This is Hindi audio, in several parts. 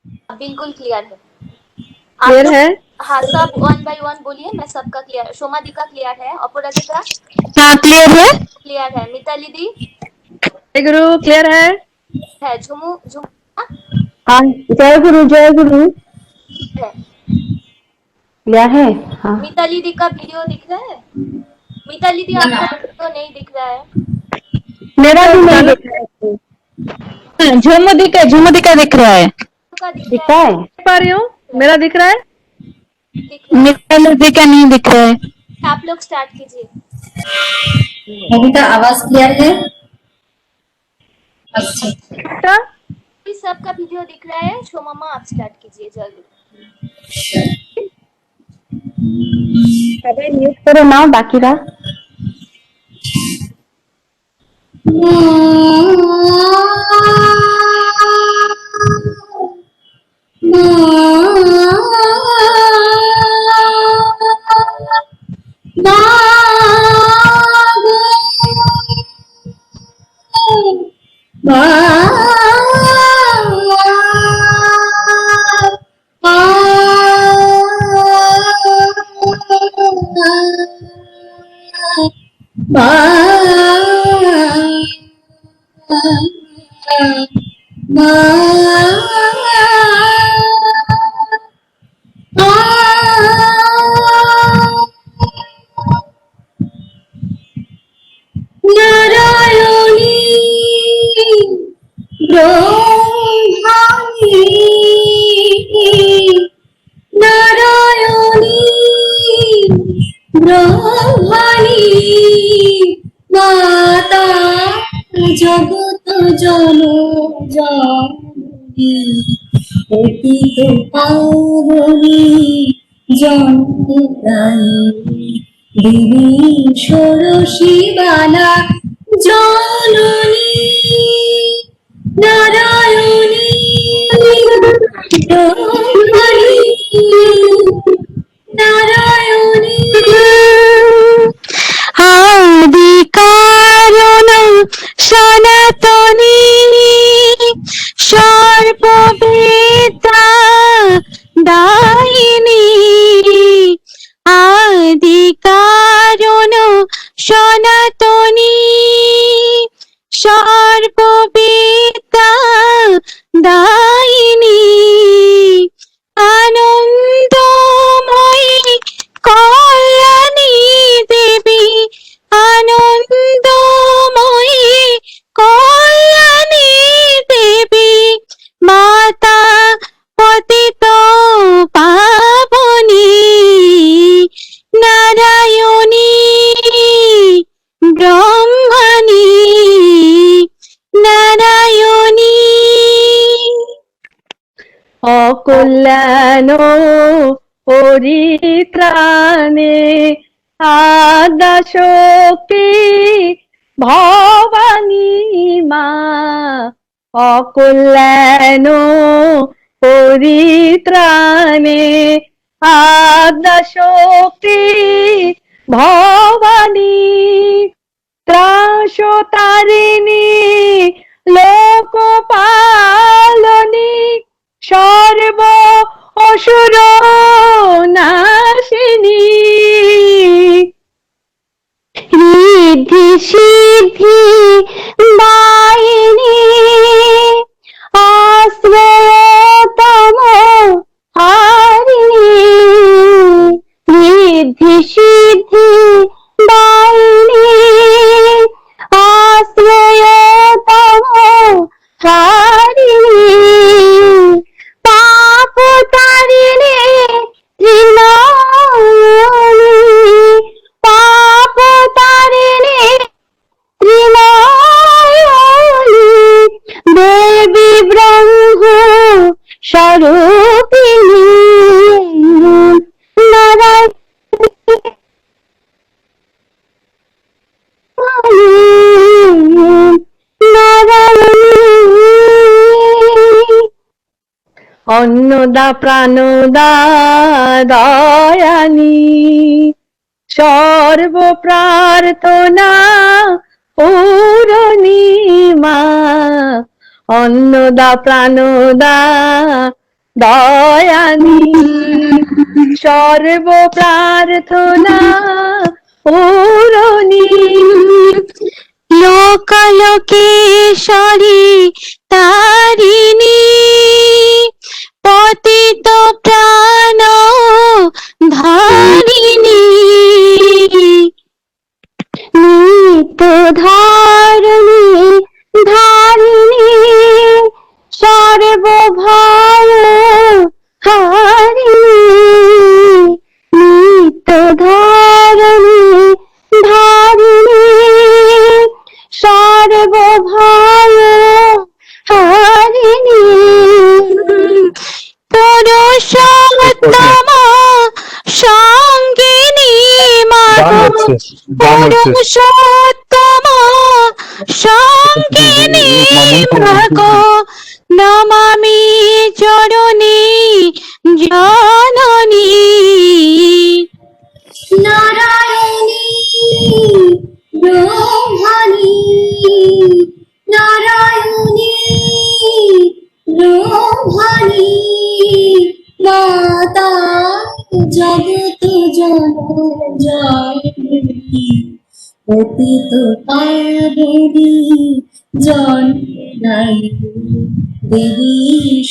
बिल्कुल क्लियर है। आप क्लियर लोग है? हाँ, सब 1 बाय 1 बोलिए, मैं सबका क्लियर। सोमादिका क्लियर है, अपराजिता हाँ क्लियर है। क्लियर है, मिताली दी जय गुरु क्लियर है, झुमू झुमू हाँ जय गुरु जय गुरु। है। क्लियर है। हाँ मिताली दी का वीडियो दिख रहा है? मिताली दी आपका वीडियो नहीं दिख रहा है। मेरा भी नहीं है। दिख रहा है। झुमदिका दिख रहा है। का दिख रहा दिखता है, है। देख पा रही हूँ, मेरा दिख रहा है। दिख रहा है। मेरा दिका नहीं दिख रहा है। आप लोग स्टार्ट कीजिए। मोहिता आवाज क्लियर है। अच्छा अच्छा, सबका वीडियो दिख रहा है। शो मामा आप स्टार्ट कीजिए जल्दी। अबे म्यूट करो ना बाकी का। জগত জননী অতীত পাবনী জনদায়িনী দেবী ষোড়শী বালা জননী নারায়ণী ব্রহ্মণী নারায়ণী আদি কারণ সনাতনী সর্ববেদা দায়িনী আদি কারণ সনাতনী সর্ববেদা দায়িনী আনন্দময়ী কল্যাণী দেবী আনন্দময়ী কল্যাণী দেবী মাতা পতিত পাবনী নারায়ণী ব্রহ্মণী নারায়ণী অকল্যাণ পরিত্রাণে আদ্যা শক্তি ভবানী মা। অকল্যাণ পরিত্রাণে আদ্যা শক্তি ভবানী ত্রাসতারিণী লোকপালনী সর্ব অসুর নাশিনী ঋদ্ধি সিদ্ধি দায়িনী আশ্রয়তম হারিণী ঋদ্ধি সিদ্ধি দায়িনী আশ্রয়তম হারিণী পাপ তারিণী ত্রিনয়নী পাপ তারিণী ত্রিনয়নী দেবী ব্রহ্ম স্বরূপিণী অন্নদা প্রাণদা দয়ানি সর্ব প্রার্থনা পূরণী মা। অন্নদা প্রাণদা দয়ানি সর্ব প্রার্থনা পূরণী লোকলোকেশ্বরী তারিণী পতিত প্রাণ ধারিণী নিত্য ধারণী ধারিণী সর্বভয় হারিণী নিত্য ধারণী ধারিণী সর্বভয় হারিণী পুরুষোত্তম সঙ্গিনী পুরুষোত্তম সঙ্গিনী মাগো নমামি চরণী জননী নারায়ণী ব্রহ্মণী নারায়ণী ব্রহ্মণী মাতা জগত জননী পতিত পাবনী জননী দেবী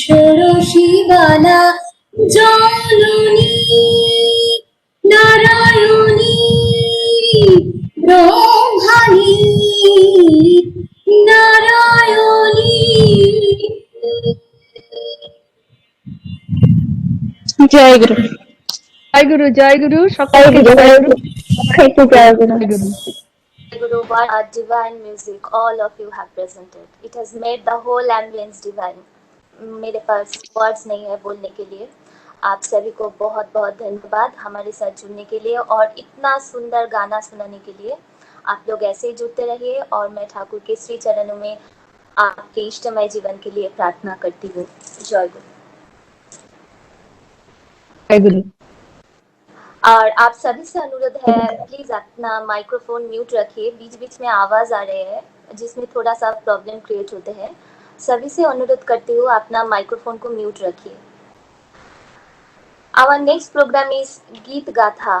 ষোড়শী বালা জননী নারায়ণী ব্রহ্মণী নারায়ণী জয় গুরু জয় গুরু সকলকে জয় গুরু জয় গুরু জয় গুরু Guru, what a divine music all of you have presented. It has made the whole ambience divine. मेरे पास वर्ड्स नहीं है बोलने के लिए. आप सभी को बहुत बहुत धन्यवाद हमारे साथ जुड़ने के लिए और इतना सुंदर गाना सुनाने के लिए. आप लोग ऐसे ही जुड़ते रहिए और मैं ठाकुर के श्री चरणों में आपके इष्टमय जीवन के लिए प्रार्थना करती हूँ. जय गुरु. জয় গুরু और आप सभी से अनुरोध है प्लीज अपना माइक्रोफोन म्यूट रखिए. बीच बीच में आवाज आ रहे हैं जिसमें थोड़ा सा प्रॉब्लम क्रिएट होते हैं. सभी से अनुरोध करती हूँ अपना माइक्रोफोन को म्यूट रखिए. आवर नेक्स्ट प्रोग्राम इज गीत गाथा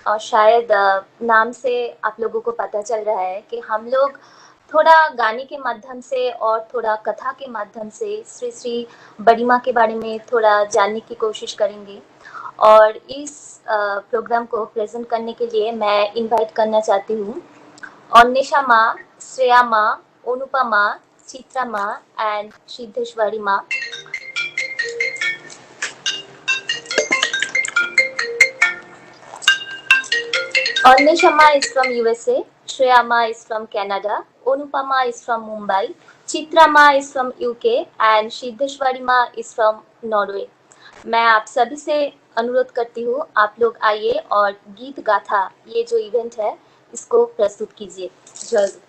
और शायद नाम से आप लोगों को पता चल रहा है कि हम लोग थोड़ा गाने के माध्यम से और थोड़ा कथा के माध्यम से श्री श्री बड़ी माँ के बारे में थोड़ा जानने की कोशिश करेंगे. और इस प्रोग्राम को प्रेजेंट करने के लिए मैं इनवाइट करना चाहती हूँ अन्वेषा माँ, श्रेया माँ, अनुपा माँ, चित्रा माँ एंड सिद्धेश्वरी माँ. Annesha Ma is from USA, Shreya Ma is from Canada, Anupama is from Mumbai, Chitra Ma is from UK and Siddheshwari Ma is from Norway. मैं आप सभी से अनुरोध करती हूँ आप लोग आइए और गीत गाथा ये जो इवेंट है इसको प्रस्तुत कीजिए. जय गुरु.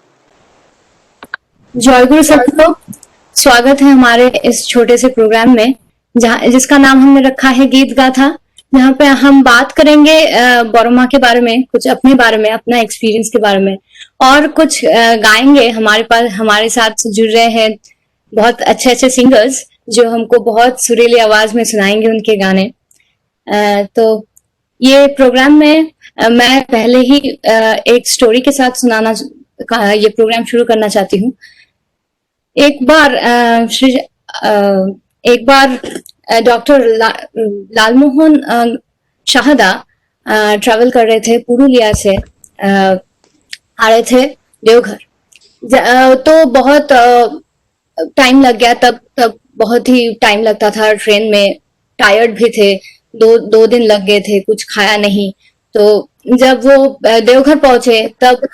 जय गुरु सबको स्वागत है हमारे इस छोटे से प्रोग्राम में जिसका नाम हमने रखा है गीत गाथा, जहाँ पे हम बात करेंगे बड़मा के बारे में, कुछ अपने बारे में, अपना एक्सपीरियंस के बारे में और कुछ गाएंगे. हमारे साथ जुड़ रहे हैं बहुत अच्छे अच्छे सिंगर्स जो हमको बहुत सुरीली आवाज में सुनाएंगे उनके गाने. तो ये प्रोग्राम में मैं पहले ही एक स्टोरी के साथ ये प्रोग्राम शुरू करना चाहती हूँ. एक बार डॉक्टर लालमोहन शाहदा ट्रैवल कर रहे थे, पुरुलिया से आ रहे थे देवघर. तो बहुत टाइम लग गया. तब बहुत ही टाइम लगता था ट्रेन में. टायर्ड भी थे, दो दिन लग गए थे, कुछ खाया नहीं. तो जब वो देवघर पहुंचे तब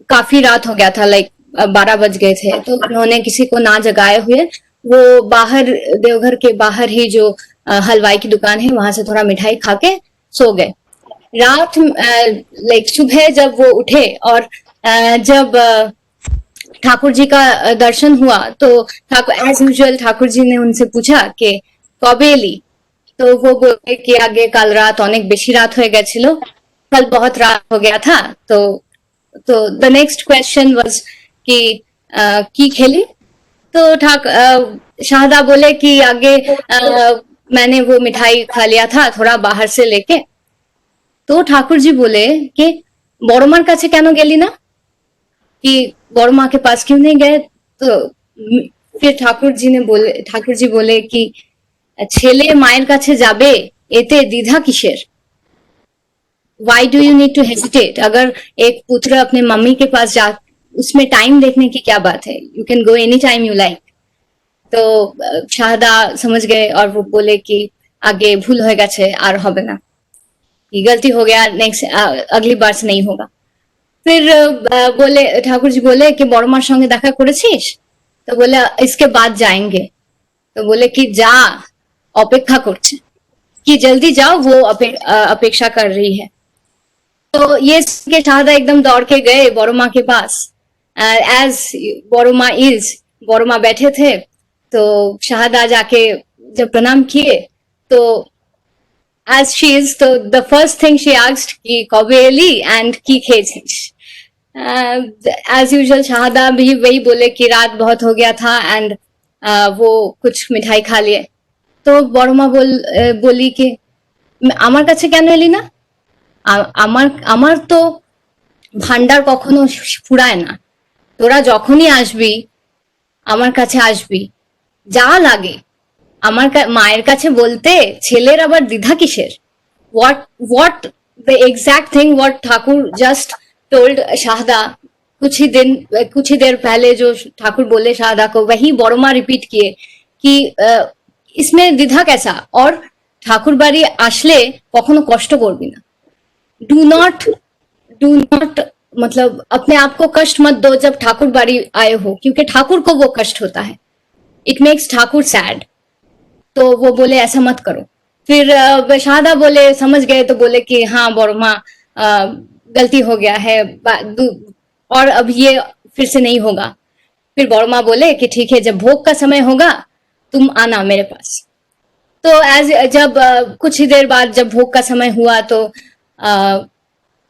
काफी रात हो गया था, लाइक 12 बज गए थे. तो उन्होंने किसी को ना जगाए हुए वो बाहर देवघर के बाहर ही जो हलवाई की दुकान है वहां से थोड़ा मिठाई खा के सो गए. रात लाइक सुबह जब वो उठे और जब ठाकुर जी का दर्शन हुआ तो एज यूजुअल ठाकुर जी ने उनसे पूछा कि कबेली. तो वो बोले कि आगे कल रात अनेक बेशी रात हो गेछिलो, कल बहुत रात हो गया था. तो द नेक्स्ट क्वेश्चन वाज कि की खेली. तो शारदा बोले कि आगे मैंने वो मिठाई खा लिया था थोड़ा बाहर से लेके। तो ठाकुर जी बोले कि बड़मार काছে কেন গেলি না, कि बड़ माँ के पास क्यों नहीं गए। तो फिर ठाकुर जी बोले कि ছেলে মায়ের কাছে যাবে এতে দ্বিধা কিসের, why do you need to hesitate. अगर एक पुत्र अपने मम्मी के पास जा, उसमें टाइम देखने की क्या बात है, you can go any time you like. तो शारदा समझ गए और वो बोले कि आगे भूल हो गए और হবে না, ये गलती हो गया, नेक्स्ट अगली बार से नहीं होगा। फिर बोले ठाकुर जी बोले कि बड़ मार संगे देखा করেছিস, तो बोले इसके बाद जाएंगे। तो बोले कि जा, अपेक्षा করছে, कि जल्दी जाओ, वो अपेक्षा कर रही है। तो ये सुन के शारदा एकदम दौड़ के गए बड़ो माँ के पास। एज बड़ो माँ बैठे थे, तो शारदा जाके जब प्रणाम किए तो as she is, तो the first thing she asked कि कबे एली and की खेছিস। as usual शारदा भी वही बोले कि रात बहुत हो गया था एंड वो कुछ मिठाई खा लिए। तो बड़ माँ बोली कि আমার কাছে কেন এলি না, আমার তো ভান্ডার কখনো ফুরায় না, তোরা যখনই আসবি আমার কাছে আসবি, যা লাগে আমার মায়ের কাছে বলতে ছেলের আবার দ্বিধা কিসের। what the exact thing what Thakur just told Sharda, कुछ ही देर पहले जो ठाकुर बोले शारदा को, वही बड़ो माँ रिपीट किए कि इसमें द्विधा कैसा, और ठाकुर बाड़ी আসলে কখনো কষ্ট করবি না। डू नॉट मतलब अपने आप को कष्ट मत दो जब ठाकुर बाड़ी आए हो, क्योंकि ठाकुर को वो कष्ट होता है, इट मेक्स ठाकुर सैड। तो वो बोले ऐसा मत करो। फिर शारदा बोले समझ गए, तो बोले कि हाँ बड़ माँ गलती हो गया है और अब ये फिर से नहीं होगा। फिर बड़ माँ बोले कि ठीक है, जब भोग का समय होगा तुम आना मेरे पास। तो जब कुछ ही देर बाद जब भोग का समय हुआ तो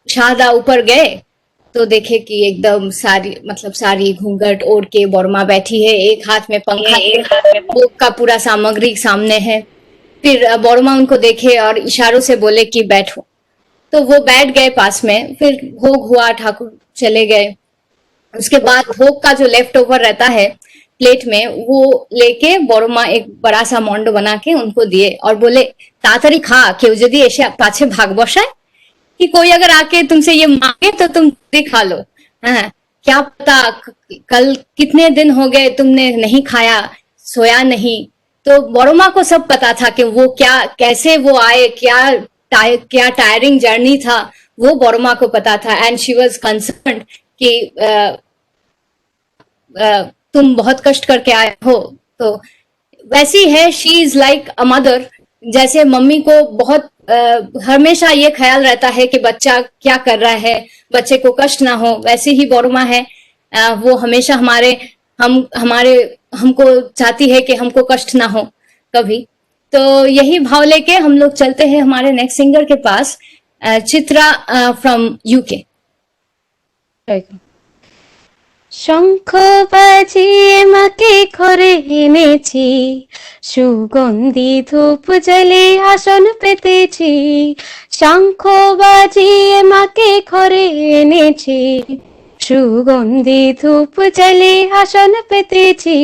शारदा ऊपर गए तो देखे कि एकदम सारी घूंघट ओढ़ के बड़ माँ बैठी है, एक हाथ में पंखा, भोग का पूरा सामग्री सामने है। फिर बड़ माँ उनको देखे और इशारों से बोले कि बैठो। तो वो बैठ गए पास में। फिर भोग हुआ, ठाकुर चले गए। उसके बाद भोग का जो लेफ्ट ओवर रहता है प्लेट में, वो लेके बड़ माँ एक बड़ा सा मंडो बना के उनको दिए और बोले ताड़ाताड़ी खा, केउ यदि एसे पाछे भाग बसाए, कि कोई अगर आके तुमसे ये मांगे तो तुम खा लो। हाँ, क्या पता कल कितने दिन हो गए तुमने नहीं खाया, सोया नहीं। तो बड़ो माँ को सब पता था कि वो कैसे वो आए, क्या टायरिंग जर्नी था, वो बड़ो माँ को पता था। एंड शी वॉज कंसर्न्ड कि तुम बहुत कष्ट करके आए हो। तो वैसी है, she is like a mother. जैसे मम्मी को बहुत हमेशा ये ख्याल रहता है कि बच्चा क्या कर रहा है, बच्चे को कष्ट ना हो, वैसे ही बड़ माँ है। वो हमेशा हमको चाहती है कि हमको कष्ट ना हो कभी। तो यही भाव लेके हम लोग चलते हैं हमारे नेक्स्ट सिंगर के पास, चित्रा फ्रॉम यूके। শঙ্খ বাজিয়ে মাকে ঘরে এনেছি, সুগন্ধি ধূপ জ্বালে আসন পেতেছি। শঙ্খ বাজিয়ে মাকে ঘরে এনেছি, সুগন্ধি ধূপ জ্বালে আসন পেতেছি।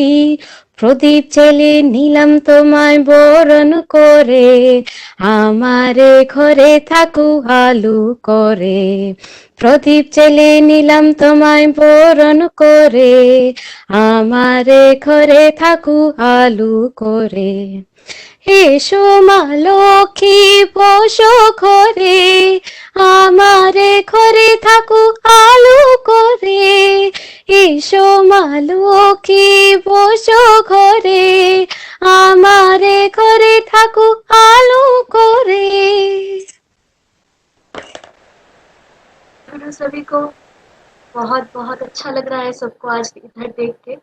প্রদীপ জ্বেলে নিলাম তোমায় বরণ করে, আমারে ঘরে থাকু আলু করে। প্রদীপ জ্বেলে নিলাম তোমায় বরণ করে, আমারে ঘরে থাকু আলু করে। এসো মা লক্ষ্মী বসো ঘরে, আমারে ঘরে থাকু আলু করে। এসো মা লক্ষ্মী বসো ঘরে, আমারে ঘরে থাকু আলু করে। सभी को बहुत बहुत अच्छा लग रहा है सबको आज इधर देख के।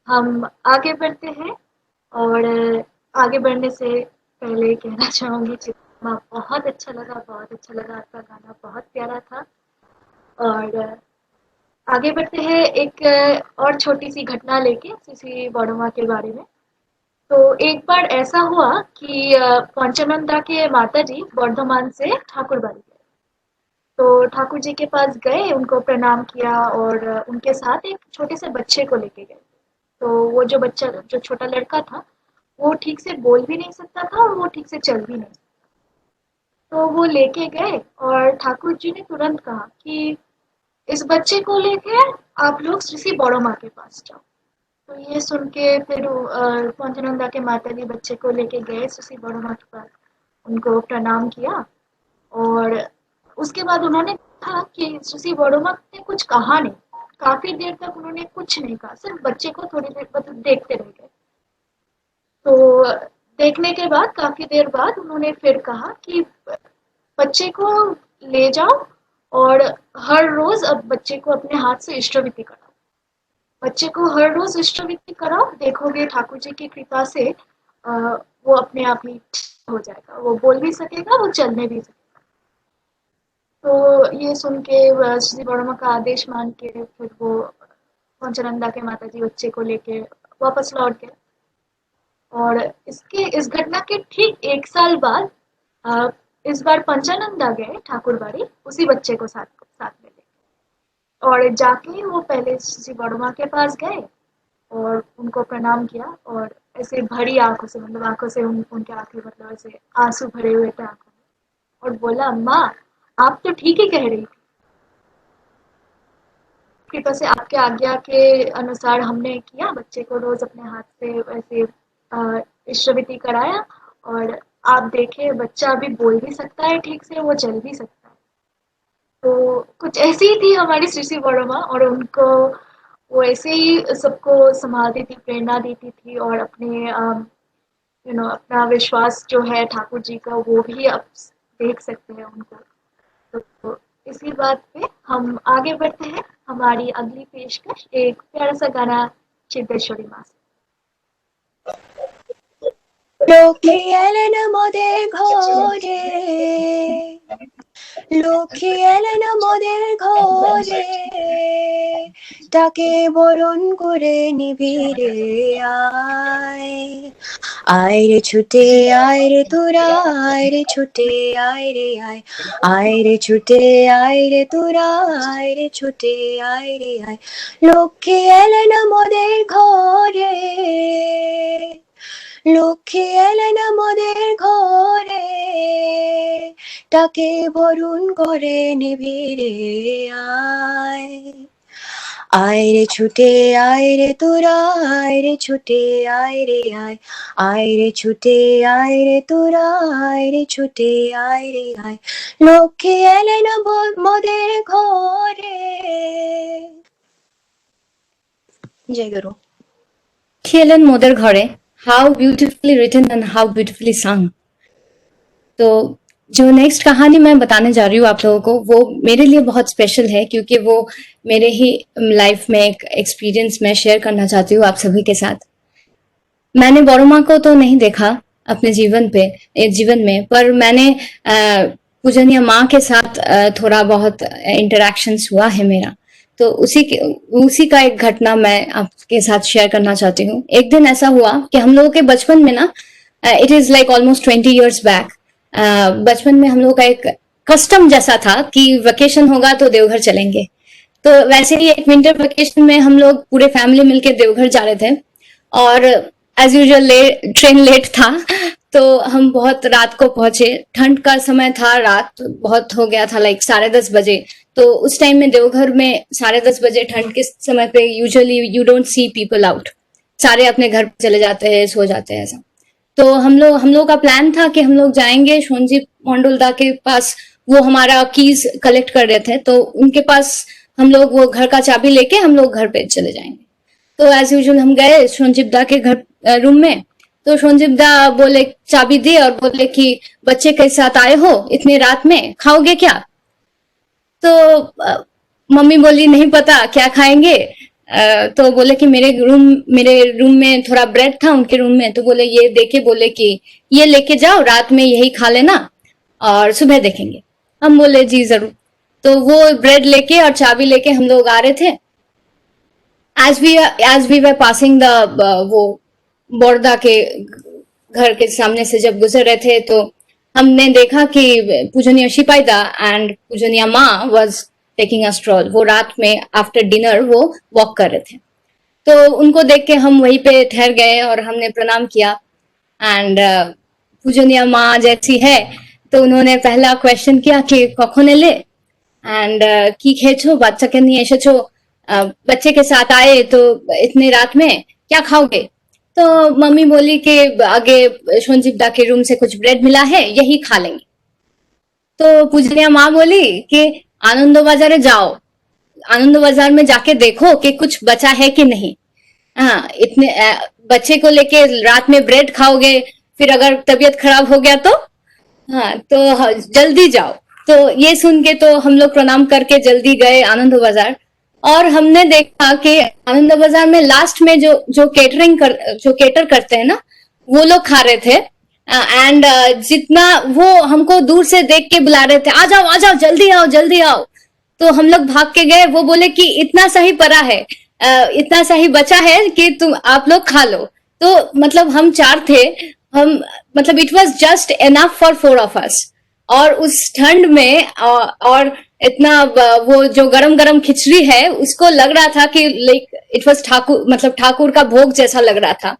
हम आगे बढ़ते हैं और आगे बढ़ने से पहले कहना चाहूँगी चित्रा, बहुत अच्छा लगा आपका गाना बहुत प्यारा था। और आगे बढ़ते हैं एक और छोटी सी घटना लेके सीसी बड़ोमा के बारे में। तो एक बार ऐसा हुआ कि पंचानंदा के माता जी बर्धमान से ठाकुरबाड़ी गए। तो ठाकुर जी के पास गए, उनको प्रणाम किया और उनके साथ एक छोटे से बच्चे को लेके गए। तो वो जो छोटा लड़का था, वो ठीक से बोल भी नहीं सकता था और वो ठीक से चल भी नहीं सकता। तो वो लेके गए और ठाकुर जी ने तुरंत कहा कि इस बच्चे को लेके आप लोग श्री बड़ो माँ के पास जाओ। तो ये सुन के फिर पंचानंदा के माता जी बच्चे को लेके गए श्री बड़ो माँ के पास, उनको प्रणाम किया और उसके बाद उन्होंने कहा कि श्री बड़ो माँ ने कुछ कहा नहीं। काफी देर तक उन्होंने कुछ नहीं कहा, सिर्फ बच्चे को थोड़ी देर मतलब देखते रह गए। तो देखने के बाद काफी देर बाद उन्होंने फिर कहा कि बच्चे को ले जाओ और हर रोज अब बच्चे को अपने हाथ से इष्टवृत्ति कराओ। बच्चे को हर रोज इष्टवृत्ति कराओ, देखोगे ठाकुर जी की कृपा से वो अपने आप ही हो जाएगा, वो बोल भी सकेगा, वो चलने भी सकेगा। तो ये सुन के श्री बड़ोमा का आदेश मान के फिर वो पंचानंदा के माता जी बच्चे को लेके वापस लौट गए। और इस घटना के ठीक 1 साल बाद इस बार पंचानंदा गए ठाकुरबाड़ी उसी बच्चे को साथ में लेके। और जाके वो पहले श्री बड़ोमा के पास गए और उनको प्रणाम किया और ऐसे भरी आंखों से, मतलब आंखों से उनके आंखें मतलब ऐसे आंसू भरे हुए थे आंखों में, और बोला अम्मा आप तो ठीक ही कह रही थी, कृपा से आपके आज्ञा के अनुसार हमने किया, बच्चे को रोज अपने हाथ से वैसे इष्टवृत्ति कराया और आप देखे बच्चा अभी बोल भी सकता है ठीक से, वो चल भी सकता है। तो कुछ ऐसी ही थी हमारी श्री बड़ोमा, और उनको वो ऐसे ही सबको संभालती थी, प्रेरणा देती थी और अपने अपना विश्वास जो है ठाकुर जी का वो भी अब देख सकते हैं उनको। तो इसी बात पे हम आगे बढ़ते हैं। हमारी अगली पेशकश एक प्यारा सा गाना सिद्धेश्वरी माँ से। লক্ষ্মী এলেন মোদের ঘরে, লক্ষ্মী এলেন মোদের ঘরে, তাকে বরণ করে নিবিড়ে আয়, আয় রে ছুটে আয় রে তোরা, আয় রে ছুটে আয় রে আয়, আয় রে ছুটে আয় রে তোরা, আয় রে ছুটে আয় রে আয়, লক্ষ্মী এলেন মোদের ঘরে, লক্ষ্মী এলেন মোদের ঘরে, তাকে বরণ করে নিবিড়ে আয়, আয় রে ছুটে আয় রে তোরা, আয় রে ছুটে আয় রে আয়, আয় রে ছুটে আয় রে তোরা, আয় রে ছুটে আয় রে আয়, লক্ষ্মী এলেন মোদের ঘরে। জয় গুরু। খেলেন মোদের ঘরে, how beautifully written and how beautifully song. तो जो नेक्स्ट कहानी मैं बताने जा रही हूँ आप लोगों को, वो मेरे लिए बहुत स्पेशल है क्योंकि वो मेरे ही लाइफ में एक एक्सपीरियंस मैं शेयर करना चाहती हूँ आप सभी के साथ। मैंने बड़ोमा को तो नहीं देखा अपने जीवन में, पर मैंने पूजनीय माँ के साथ थोड़ा बहुत इंटरेक्शंस हुआ है मेरा। तो उसी का एक घटना मैं आपके साथ शेयर करना चाहती हूँ। एक दिन ऐसा हुआ कि हम लोगों के बचपन में ना, it is like almost 20 years back, बचपन में हम लोग का एक कस्टम जैसा था कि वेकेशन होगा तो देवघर चलेंगे। तो वैसे ही एक विंटर वेकेशन में हम लोग पूरे फैमिली मिलके देवघर जा रहे थे और एज यूजुअल ट्रेन लेट था, तो हम बहुत रात को पहुंचे। ठंड का समय था, रात बहुत हो गया था, लाइक 10:30 बजे। तो उस टाइम में देवघर में 10:30 बजे ठंड के समय पे usually you don't see people out, सारे अपने घर चले जाते हैं, सो जाते हैं ऐसा। तो हम लोग का प्लान था कि हम लोग जाएंगे सोनजी मंडोलदा के पास, वो हमारा कीज कलेक्ट कर रहे थे, तो उनके पास हम लोग वो घर का चाबी लेके हम लोग घर पे चले जाएंगे। तो एज यूजुअल हम गए सोनजिबदा के घर रूम में। तो सोनजिबदा बोले, चाबी दी और बोले कि बच्चे के साथ आए हो इतनी रात में, खाओगे क्या? तो मम्मी बोली नहीं पता क्या खाएंगे। तो बोले कि मेरे रूम में थोड़ा ब्रेड था उनके रूम में, तो बोले ये देके बोले कि ये लेके जाओ, रात में यही खा लेना और सुबह देखेंगे। हम बोले जी जरूर। तो वो ब्रेड लेके और चाबी लेके हम लोग आ रहे थे। as we were passing the वो बोरदा के घर के सामने से जब गुजर रहे थे तो हमने देखा कि पूजनीय शिपाईदा एंड पूजनीय माँ वाज टेकिंग अ स्ट्रॉल। वो रात में आफ्टर डिनर वो वॉक कर रहे थे, तो उनको देख के हम वहीं पे ठहर गए और हमने प्रणाम किया। एंड पूजनीय माँ जैसी है तो उन्होंने पहला क्वेश्चन किया कि कखन एले एंड की खेचो, बाচ্চা के নিয়ে এসেছো, बच्चे के साथ आए तो इतने रात में क्या खाओगे? तो मम्मी बोली कि आगे संजीव दा के रूम से कुछ ब्रेड मिला है, यही खा लेंगे। तो पूजनीय माँ बोली कि आनंद बाजारे जाओ, आनंद बाजार में जाके देखो कि कुछ बचा है कि नहीं। हाँ, इतने बच्चे को लेके रात में ब्रेड खाओगे, फिर अगर तबीयत खराब हो गया तो हाँ, तो जल्दी जाओ। तो ये सुन के तो हम लोग प्रणाम करके जल्दी गए आनंद बाजार, और हमने देखा कि आनंद बाजार में लास्ट में जो केटर करते हैं ना, वो लोग खा रहे थे। एंड जितना वो हमको दूर से देख के बुला रहे थे, आ जाओ जल्दी आओ जल्दी आओ। तो हम लोग भाग के गए। वो बोले कि इतना सही पड़ा है, इतना सही बचा है कि आप लोग खा लो। तो मतलब हम 4 थे, हम मतलब it was just enough for 4 of us. और उस ठंड में और इतना वो जो गरम गरम खिचड़ी है उसको लग रहा था कि लाइक इट वाज ठाकुर का भोग जैसा लग रहा था।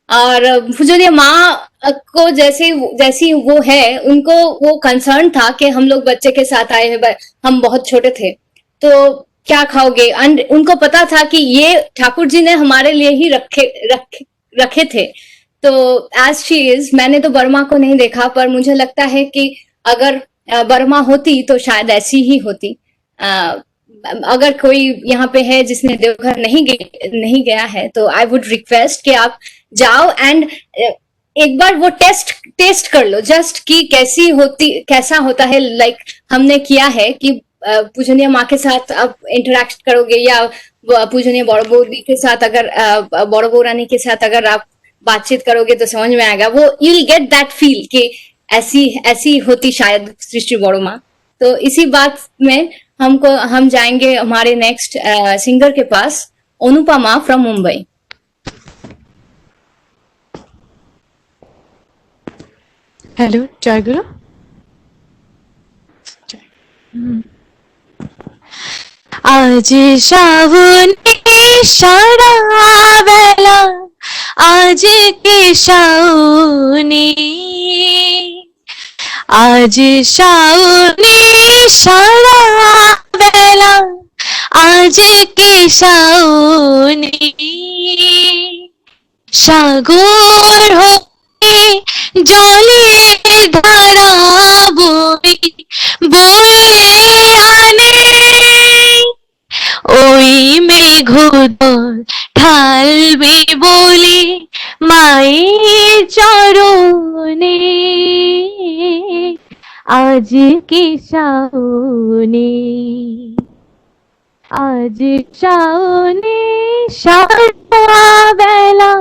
और पूजनीय माँ को जैसी वो है, उनको वो कंसर्न था कि हम लोग बच्चे के साथ आए हैं, हम बहुत छोटे थे तो क्या खाओगे। एंड उनको पता था कि ये ठाकुर जी ने हमारे लिए ही रखे थे। तो एज शी इज, मैंने तो बर्मा को नहीं देखा, पर मुझे लगता है कि अगर बर्मा होती तो शायद ऐसी ही होती। अगर कोई यहाँ पे है जिसने देवघर नहीं गया है तो आई वुड रिक्वेस्ट कि आप जाओ एंड एक बार वो टेस्ट कर लो, जस्ट कि कैसा होता है। लाइक हमने किया है कि पूजनीय माँ के साथ आप इंटरेक्ट करोगे या पूजनीय बड़ बौदी के साथ, अगर बड़ बौ रानी के साथ अगर आप बातचीत करोगे तो समझ में आएगा। वो you will get that feel कि ऐसी होती शायद सृष्टि बड़ो माँ। तो इसी बात में हम जाएंगे हमारे नेक्स्ट सिंगर के पास, अनुपमा फ्रॉम मुंबई। हेलो, जय गुरु। आज श्रावणी शाळा वेला, आज की श्रावणी, आज श्रावणी शाळा वेला, आज की श्रावणी, सागर होते जले धारा बोए आने, ওই মেঘদল ঢালবে বলে মায়ের চরণে, আজ কি শাওনে, আজ শাওনে সারা বেলা,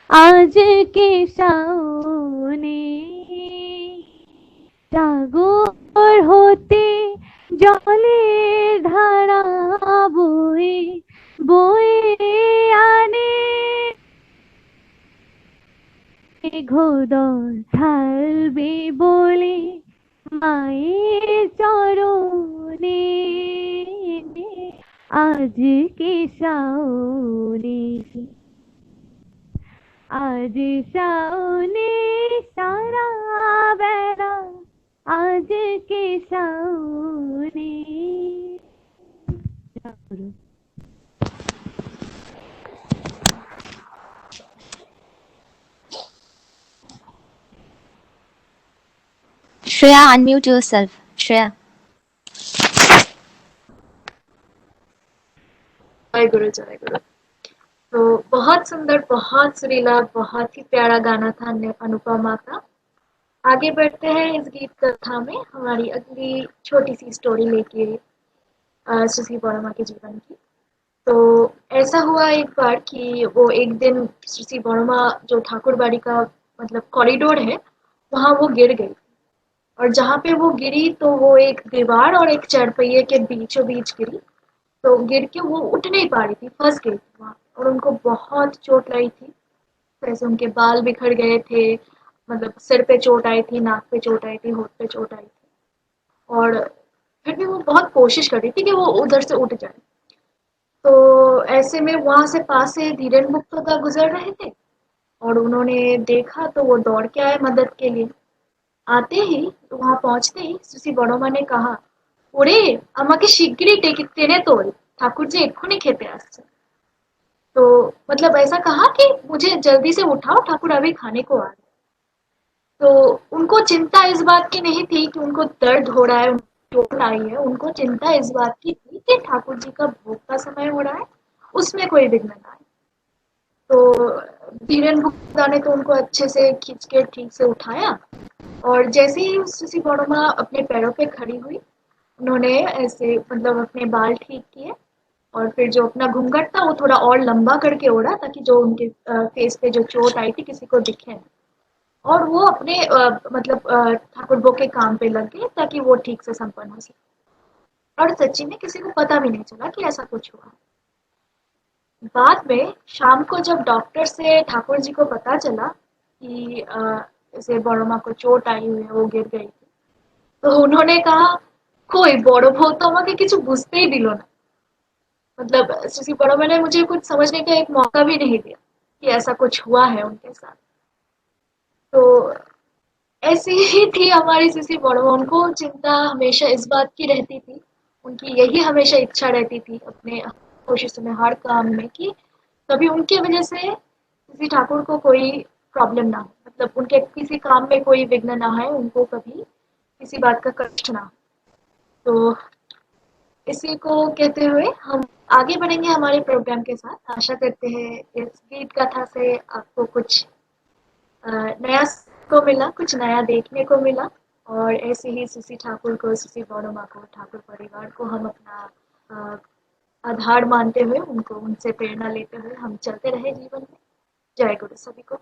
আজ কি শাওনে, সাগর হতে জলের ধারা বয়ে আনে, মেঘদল ঢালবে বলে মায়ের চরণে, আজ কি শাওনে, আজ শাওনে সারা বেলা, आज के शाओने। Shreya, unmute yourself. Shreya. जय गुरु जय गुरु। तो बहुत सुंदर, बहुत सुरीला, बहुत ही प्यारा गाना था अनुपमा का। आगे बढ़ते हैं इस गीत कथा में, हमारी अगली छोटी सी स्टोरी लेके सृष्टि बड़ो माँ के जीवन की। तो ऐसा हुआ एक बार कि वो एक दिन सृष्टि बड़ो माँ जो ठाकुर बाड़ी का मतलब कॉरिडोर है वहाँ वो गिर गई और जहाँ पे वो गिरी तो वो एक दीवार और एक चरपहिए के बीचों बीच गिरी। तो गिर के वो उठ नहीं पा रही थी, फंस गई थी वहाँ, और उनको बहुत चोट लगी थी। जैसे उनके बाल बिखर गए थे, मतलब सिर पे चोट आई थी, नाक पे चोट आई थी, होठ पे चोट आई थी। और फिर भी वो बहुत कोशिश कर रही थी कि वो उधर से उठ जाए। तो ऐसे में वहाँ से पास से धीरेन मुक्तोदा गुजर रहे थे और उन्होंने देखा तो वो दौड़ के आए मदद के लिए। आते ही, वहाँ पहुँचते ही सुसी बड़ोमा ने कहा, ওরে আমাকে শিগগিরই টেনে তোল, ठाकुर जी एক্ষুনি खेते আসছে। तो मतलब ऐसा कहा कि मुझे जल्दी से उठाओ, ठाकुर अभी खाने को आ रहे। तो उनको चिंता इस बात की नहीं थी कि उनको दर्द हो रहा है, चोट आई है। उनको चिंता इस बात की थी कि ठाकुर जी का भोग का समय हो रहा है, उसमें कोई विघ्न ना आए। तो धीरेन मुक्तदा ने तो उनको अच्छे से खींच के ठीक से उठाया, और जैसे ही सुसी बड़ोमा अपने पैरों पे खड़ी हुई, उन्होंने ऐसे मतलब अपने बाल ठीक किए और फिर जो अपना घूंघट था वो थोड़ा और लंबा करके ओढ़ा, ताकि जो उनके फेस पे जो चोट आई थी किसी को दिखे नहीं। और वो अपने मतलब ठाकुर बो के काम पे लग गए ताकि वो ठीक से संपन्न हो सके। और सच्ची में किसी को पता भी नहीं चला कि ऐसा कुछ हुआ। बाद में शाम को जब डॉक्टर से ठाकुर जी को पता चला कि इसे बड़ोमा को चोट आई हुई है, वो गिर गई थी, तो उन्होंने कहा, कोई बड़ो बो तो আমাকে কিছু বুঝতেই দিল না। मतलब सुसी बड़ोमा ने मुझे कुछ समझने का एक मौका भी नहीं दिया कि ऐसा कुछ हुआ है उनके साथ। तो ऐसी ही थी हमारी सुसी बड़ोमा। उनको चिंता हमेशा इस बात की रहती थी, उनकी यही हमेशा इच्छा रहती थी अपने कोशिशों में, हर काम में, कि कभी उनकी वजह से किसी ठाकुर को कोई प्रॉब्लम ना हो, मतलब उनके किसी काम में कोई विघ्न ना आए, उनको कभी किसी बात का कष्ट ना हो। तो इसी को कहते हुए हम आगे बढ़ेंगे हमारे प्रोग्राम के साथ। आशा करते हैं इस गीत कथा से आपको कुछ नया को मिला, कुछ नया देखने को मिला, और ऐसे ही सुसी ठाकुर को, सुसी बड़ोमा को, ठाकुर परिवार को हम अपना आधार मानते हुए, उनको उनसे प्रेरणा लेते हुए हम चलते रहे जीवन में। जय गुरु सभी को।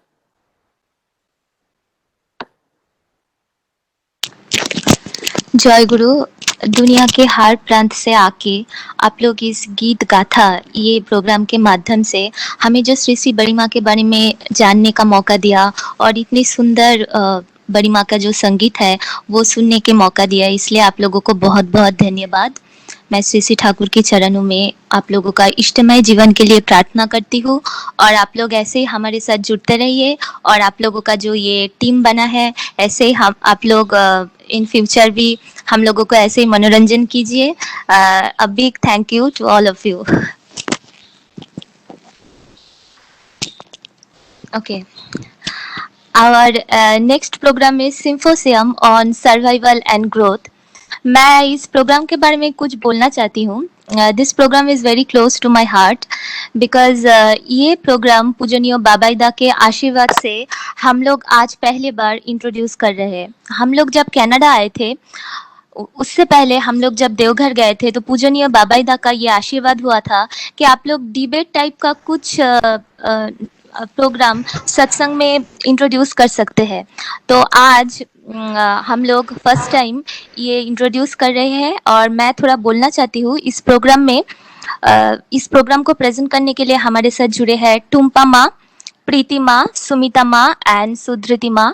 जय गुरु। दुनिया के हर प्रांत से आके आप लोग इस गीत गाथा ये प्रोग्राम के माध्यम से हमें जो श्री श्री बड़ी माँ के बारे में जानने का मौका दिया, और इतनी सुंदर बड़ी माँ का जो संगीत है वो सुनने के मौका दिया, इसलिए आप लोगों को बहुत बहुत धन्यवाद। मैं श्री श्री ठाकुर के चरणों में आप लोगों का इष्टमय जीवन के लिए प्रार्थना करती हूँ, और आप लोग ऐसे ही हमारे साथ जुड़ते रहिए, और आप लोगों का जो ये टीम बना है ऐसे ही हम आप लोग इन फ्यूचर भी हम लोगों को ऐसे ही मनोरंजन कीजिए। A big thank you to all of you. Okay, our next programme is symposium on survival and growth. मैं इस प्रोग्राम के बारे में कुछ बोलना चाहती हूँ। This programme is very close to my heart because ये प्रोग्राम पूजनीय बाबाईदा के आशीर्वाद से हम लोग आज पहली बार इंट्रोड्यूस कर रहे हैं। हम लोग जब कनाडा आए थे, उससे पहले हम लोग जब देवघर गए थे, तो पूजनीय बाबाईदा का ये आशीर्वाद हुआ था कि आप लोग डिबेट टाइप का कुछ प्रोग्राम सत्संग में इंट्रोड्यूस कर सकते हैं। तो आज हम लोग फर्स्ट टाइम ये इंट्रोड्यूस कर रहे हैं, और मैं थोड़ा बोलना चाहती हूँ इस प्रोग्राम में। इस प्रोग्राम को प्रेजेंट करने के लिए हमारे साथ जुड़े हैं टुम्पा माँ, प्रीति माँ, सुमिता माँ एंड सुधृति माँ।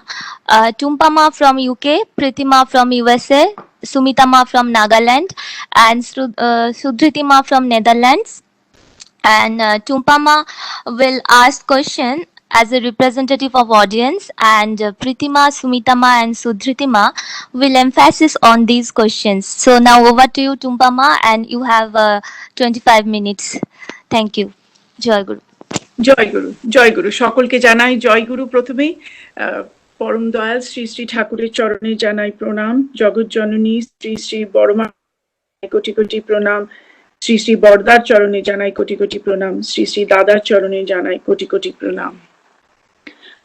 टुम्पा माँ फ्रॉम यूके, प्रीति माँ from USA, Sumita Ma from Nagaland, and Sudhriti Ma from Netherlands. And Tumpa Ma will ask question as a representative of audience, and Pritima, Sumita Ma and Sudhriti Ma will emphasis on these questions. So now over to you, Tumpa Ma, and you have 25 minutes. Thank you. Jai Guru. জয় গুরু, জয় গুরু। সকলকে জানাই জয় গুরু। প্রথমেই পরম দয়াল শ্রী শ্রী ঠাকুরের চরণে জানাই প্রণাম। জগৎ জননী শ্রী শ্রী বড়মা কোটি কোটি প্রণাম। শ্রী শ্রী বড়দার চরণে জানাই কোটি কোটি প্রণাম। শ্রী শ্রী দাদার চরণে জানাই কোটি কোটি প্রণাম।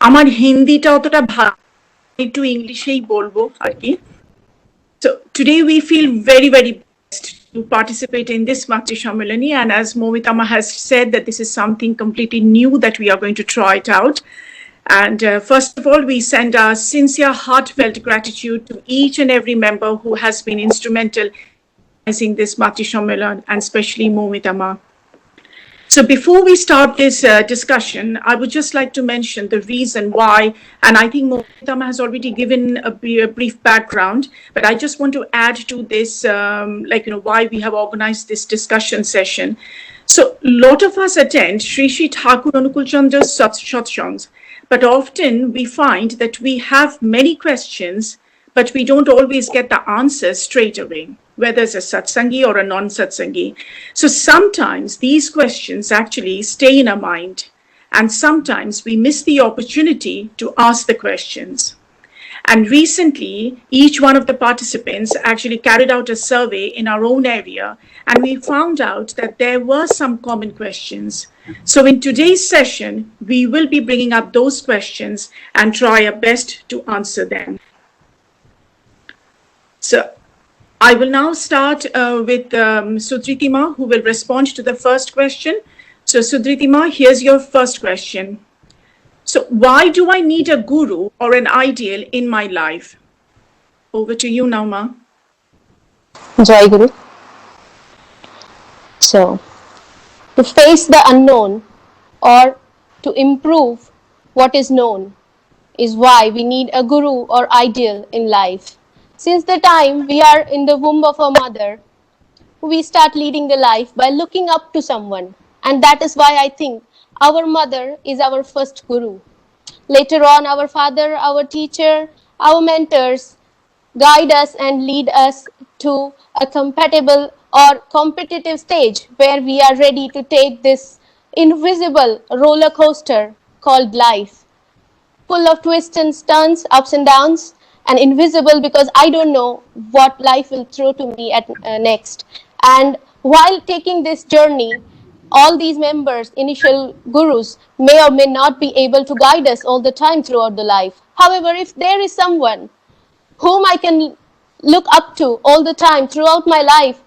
আমার হিন্দিটা অতটা ভালো, একটু ইংলিশেই বলবো আর কি। So today we feel very blessed to participate in this Makti Shammalani, and as Momitama has said that this is something completely new that we are going to try it out. And first of all, we send our sincere, heartfelt gratitude to each and every member who has been instrumental in organizing this Mati Shommelan, and especially Momitama. So before we start this discussion, I would just like to mention the reason why, and I think Momitama has already given a brief background, but I just want to add to this, why we have organized this discussion session. So a lot of us attend Sri Sri Thakur Anukul Chandra's satsangs, but often we find that we have many questions, but we don't always get the answers straight away, whether it's a satsangi or a non-satsangi. So sometimes these questions actually stay in our mind, and sometimes we miss the opportunity to ask the questions. And recently, each one of the participants actually carried out a survey in our own area, and we found out that there were some common questions. So in today's session, we will be bringing up those questions and try our best to answer them. So I will now start with Sudritima, who will respond to the first question. So Sudritima, here's your first question. So why do I need a guru or an ideal in my life? Over to you now, Ma. Jai Guru. So, to face the unknown or to improve what is known is why we need a guru or ideal in life. Since the time we are in the womb of our mother, we start leading the life by looking up to someone. And that is why I think our mother is our first guru. Later on, our father, our teacher, our mentors guide us and lead us to a compatible or competitive stage where we are ready to take this invisible roller coaster called life, full of twists and turns, ups and downs, and invisible because I don't know what life will throw to me at next. And while taking this journey, all these members, initial gurus, may or may not be able to guide us all the time throughout the life. However, if there is someone whom I can look up to all the time throughout my life,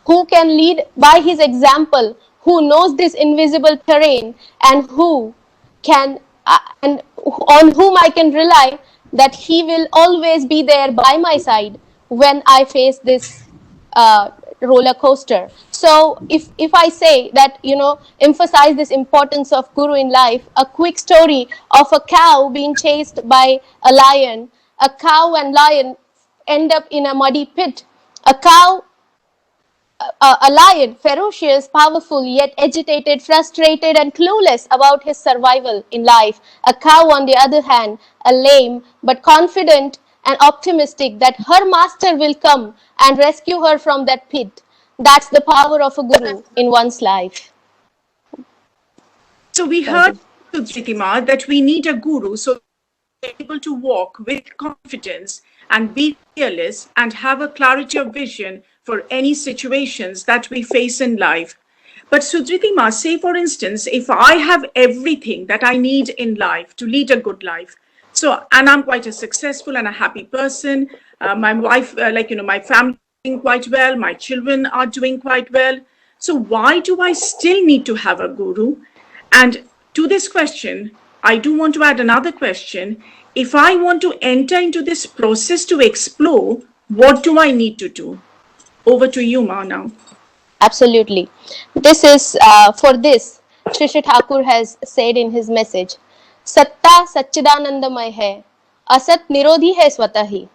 who can lead by his example, who knows this invisible terrain, and who can and on whom I can rely, that he will always be there by my side when I face this roller coaster. So if I say that, emphasize this importance of guru in life, a quick story of a cow being chased by a lion. A cow and lion end up in a muddy pit. A lion, ferocious, powerful, yet agitated, frustrated, and clueless about his survival in life. A cow, on the other hand, a lame but confident and optimistic that her master will come and rescue her from that pit. That's the power of a guru in one's life. So we heard, Sudritima, that we need a guru so we're able to walk with confidence and be fearless and have a clarity of vision for any situations that we face in life. But Sudritima, say for instance, if I have everything that I need in life to lead a good life, and I'm quite a successful and a happy person, my wife, my family is doing quite well, my children are doing quite well. So why do I still need to have a guru? And to this question, I do want to add another question. If I want to enter into this process to explore, what do I need to do? Over to you, Ma, now. Absolutely. This is, for this, Sri Sri Thakur has said in his message, Satta Satchidanandamay hai, Asat Nirodhi hai swatahi.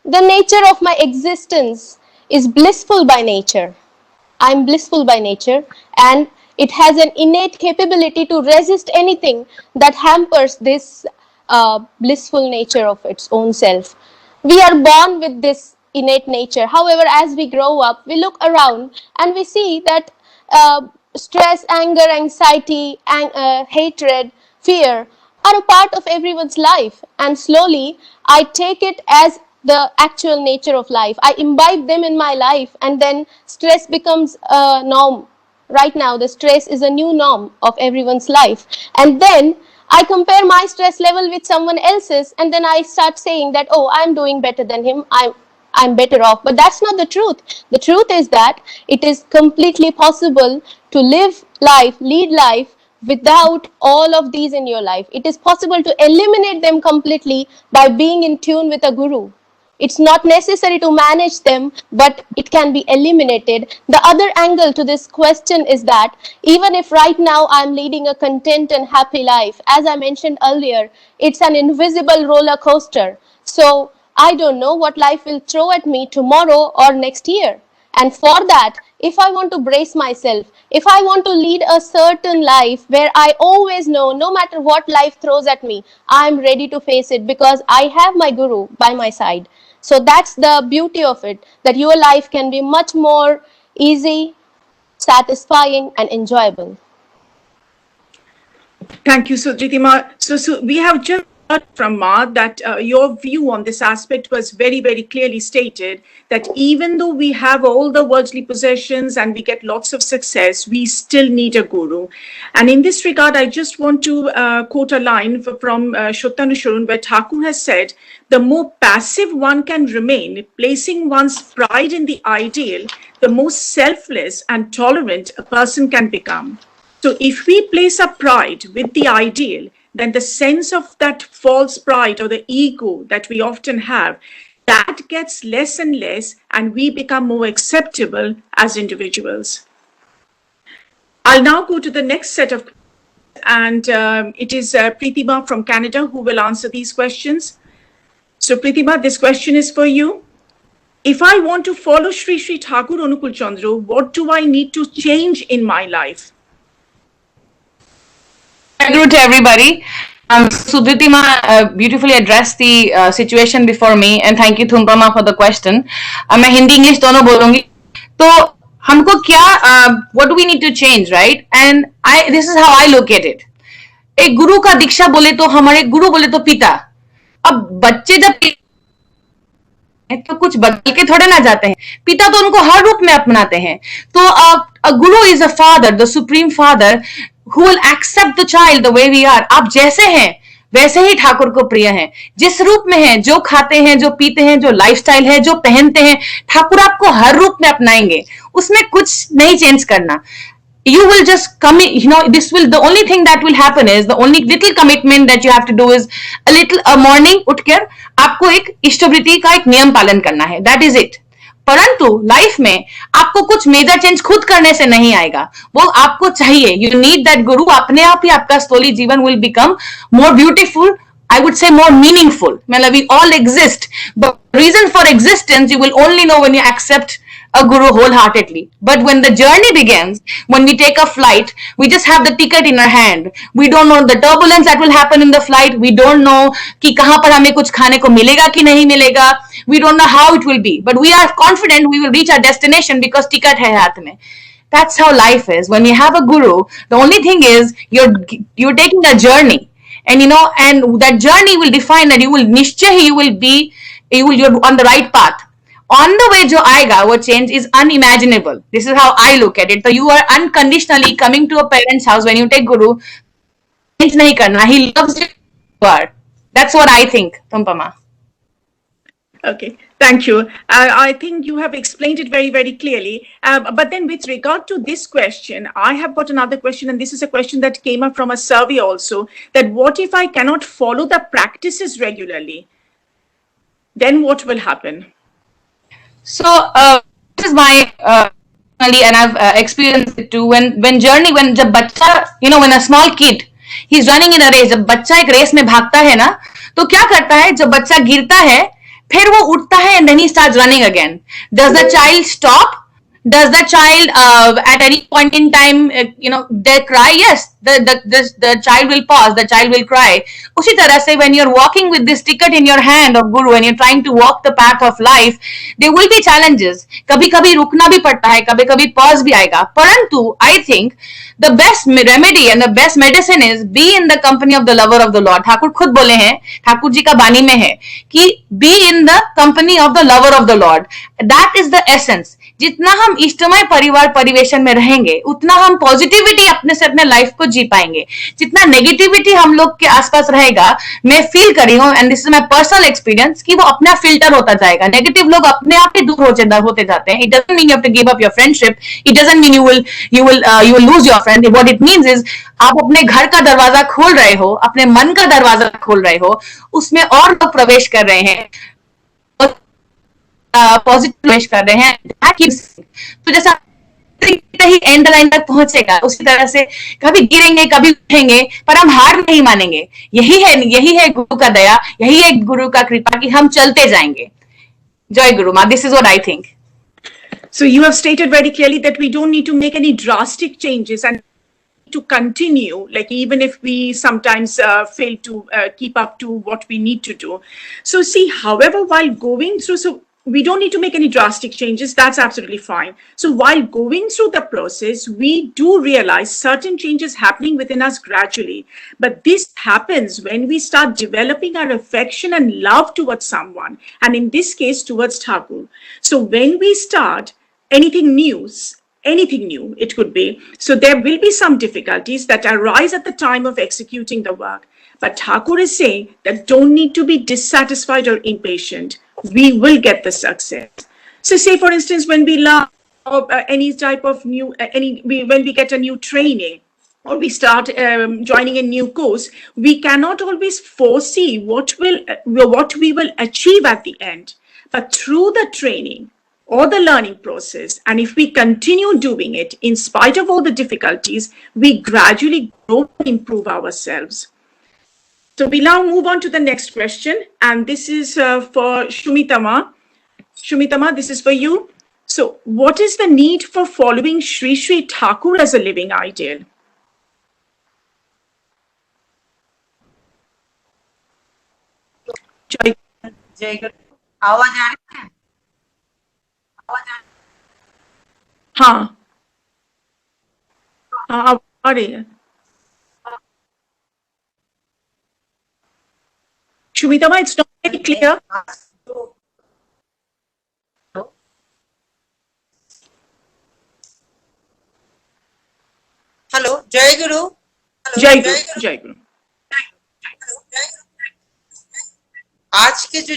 The nature of my existence is blissful by nature. I am blissful by nature, and it has an innate capability to resist anything that hampers this blissful nature of its own self. We are born with this innate nature. However, as we grow up, we look around and we see that stress, anger, anxiety, hatred, fear are a part of everyone's life. And slowly, I take it as the actual nature of life. I imbibe them in my life, and then stress becomes a norm. Right now, the stress is a new norm of everyone's life. And then I compare my stress level with someone else's, and then I start saying that, oh, I'm doing better than him, I'm better off. But that's not the truth. The truth is that it is completely possible to live life, lead life without all of these in your life. It is possible to eliminate them completely by being in tune with a guru. It's not necessary to manage them, but it can be eliminated. The other angle to this question is that even if right now I'm leading a content and happy life, as I mentioned earlier, it's an invisible roller coaster. So I don't know what life will throw at me tomorrow or next year. And for that, if I want to brace myself, if I want to lead a certain life where I always know no matter what life throws at me, I'm ready to face it because I have my guru by my side. So that's the beauty of it, that your life can be much more easy, satisfying, and enjoyable. Thank you, Sudritima. So we have just heard from Ma that your view on this aspect was very, very clearly stated, that even though we have all the worldly possessions and we get lots of success, we still need a guru. And in this regard, I just want to quote a line from Shottanushurun, where Thakur has said, the more passive one can remain, placing one's pride in the ideal, the more selfless and tolerant a person can become. So if we place our pride with the ideal, then the sense of that false pride or the ego that we often have, that gets less and less, and we become more acceptable as individuals. I'll now go to the next set of questions, and it is Pritima from Canada who will answer these questions. So Pritima, this question is for you. If I want to follow Sri Sri Thakur Anukul Chandra, what do I need to change in my life? Guru to everybody. Sudritima beautifully addressed the situation before me, and thank you Thumpama for the question. मैं हिंदी इंग्लिश दोनों बोलूंगी. तो हमको क्या what do we need to change, right? And this is how I look at it. एक गुरु का दीक्षा बोले तो हमारे गुरु बोले तो पिता. अब बच्चे जब तो कुछ बदल के थोड़े ना जाते हैं, पिता तो उनको हर रूप में अपनाते हैं. तो a guru is a father, the supreme father, who will accept the child the way we are. आप जैसे हैं वैसे ही ठाकुर को प्रिय हैं, जिस रूप में हैं, जो खाते हैं, जो पीते हैं, जो लाइफस्टाइल है, जो पहनते हैं, ठाकुर आपको हर रूप में अपनाएंगे. उसमें कुछ नहीं चेंज करना. You will just commit, the only thing that will happen is, the only little commitment that you have to do is a morning उठकर आपको एक इष्टवृत्ति का एक नियम पालन करना है. That is it. परंतु लाइफ में आपको कुछ मेजर चेंज खुद करने से नहीं आएगा, वो आपको चाहिए. यू नीड दैट गुरु. अपने आप ही आपका स्थूली जीवन will become more beautiful, I would say more meaningful. We all exist, but reason for existence you will only know when you accept a guru wholeheartedly. But when the journey begins, when we take a flight, we just have the ticket in our hand. We don't know the turbulence that will happen in the flight. We don't know कि कहाँ पर हमें कुछ खाने को मिलेगा कि नहीं मिलेगा. We don't know how it will be, but we are confident we will reach our destination because ticket है हाथ में. That's how life is. When you have a guru, the only thing is you're taking a journey. And and that journey will define that you're on the right path. On the way जो आएगा वो change is unimaginable. This is how I look at it. So you are unconditionally coming to a parent's house when you take guru. Change नहीं करना. He loves you. That's what I think, Thumpama. Okay, thank you. I think you have explained it very, very clearly. But then with regard to this question, I have got another question, and this is a question that came up from a survey also, that what if I cannot follow the practices regularly? Then what will happen? So this is my and I've experienced it too. When जब बच्चा, when a small kid, he's running in a race. जब बच्चा एक रेस में भागता है ना, तो क्या करता है? जब बच्चा गिरता है, फिर वो उठता है, and then he starts running again. Does the child stop? Does the child at any point in time they cry? Yes, the child will pause, the child will cry. उसी तरह से when you're walking with this ticket in your hand of guru and you're trying to walk the path of life, there will be challenges. कभी-कभी रुकना भी पड़ता है, कभी-कभी pause भी आएगा. परंतु I think the best remedy and the best medicine is be in the company of the lover of the Lord. Thakur खुद बोले हैं, ठाकुर जी का बानी में है कि be in the company of the lover of the Lord. That is the essence. जितना हम इष्टमय परिवार परिवेशन में रहेंगे उतना हम पॉजिटिविटी अपने से अपने लाइफ को जी पाएंगे। जितना नेगेटिविटी हम लोग के आसपास रहेगा, मैं फील करी हूँ and this is my personal experience, कि वो अपना फिल्टर होता जाएगा। नेगेटिव लोग अपने आप ही दूर होते जाते हैं। It doesn't mean you have to give up your friendship, it doesn't mean you will lose your friend. What it means is आप अपने घर का दरवाजा खोल रहे हो, अपने मन का दरवाजा खोल रहे हो, उसमें और लोग प्रवेश कर रहे हैं, पॉजिटिव प्रवेश कर रहे हैं। तो जैसा ही एंड लाइन तक पहुंचेगा, उसी तरह से कभी गिरेंगे कभी उठेंगे, पर हम हार नहीं मानेंगे। यही है गुरु का दया, यही है गुरु का कृपा कि हम चलते जाएंगे। जय गुरु माँ, this is what I think. So you have stated very clearly that we don't need to make any drastic changes and to continue, like even if we sometimes fail to keep up to what we need to do. So see, however, while going through, so we don't need to make any drastic changes. That's absolutely fine. So while going through the process, we do realize certain changes happening within us gradually. But this happens when we start developing our affection and love towards someone, and in this case, towards Thakur. So when we start anything new, it could be. So there will be some difficulties that arise at the time of executing the work. But Thakur is saying that don't need to be dissatisfied or impatient. We will get the success. So say, for instance, when we learn any type of new, when we get a new training, or we start joining a new course, we cannot always foresee what we will achieve at the end. But through the training, or the learning process, and if we continue doing it in spite of all the difficulties, we gradually grow and improve ourselves. So we now move on to the next question, and this is for Shumitama. Shumitama, this is for you. So what is the need for following Sri Sri Thakur as a living ideal? जय गुरु, आवाज आ रही है? हाँ, आ रही है। Shumitama, it's not very clear. Hello, जय गुरु। जय गुरु, जय गुरु। आज के जो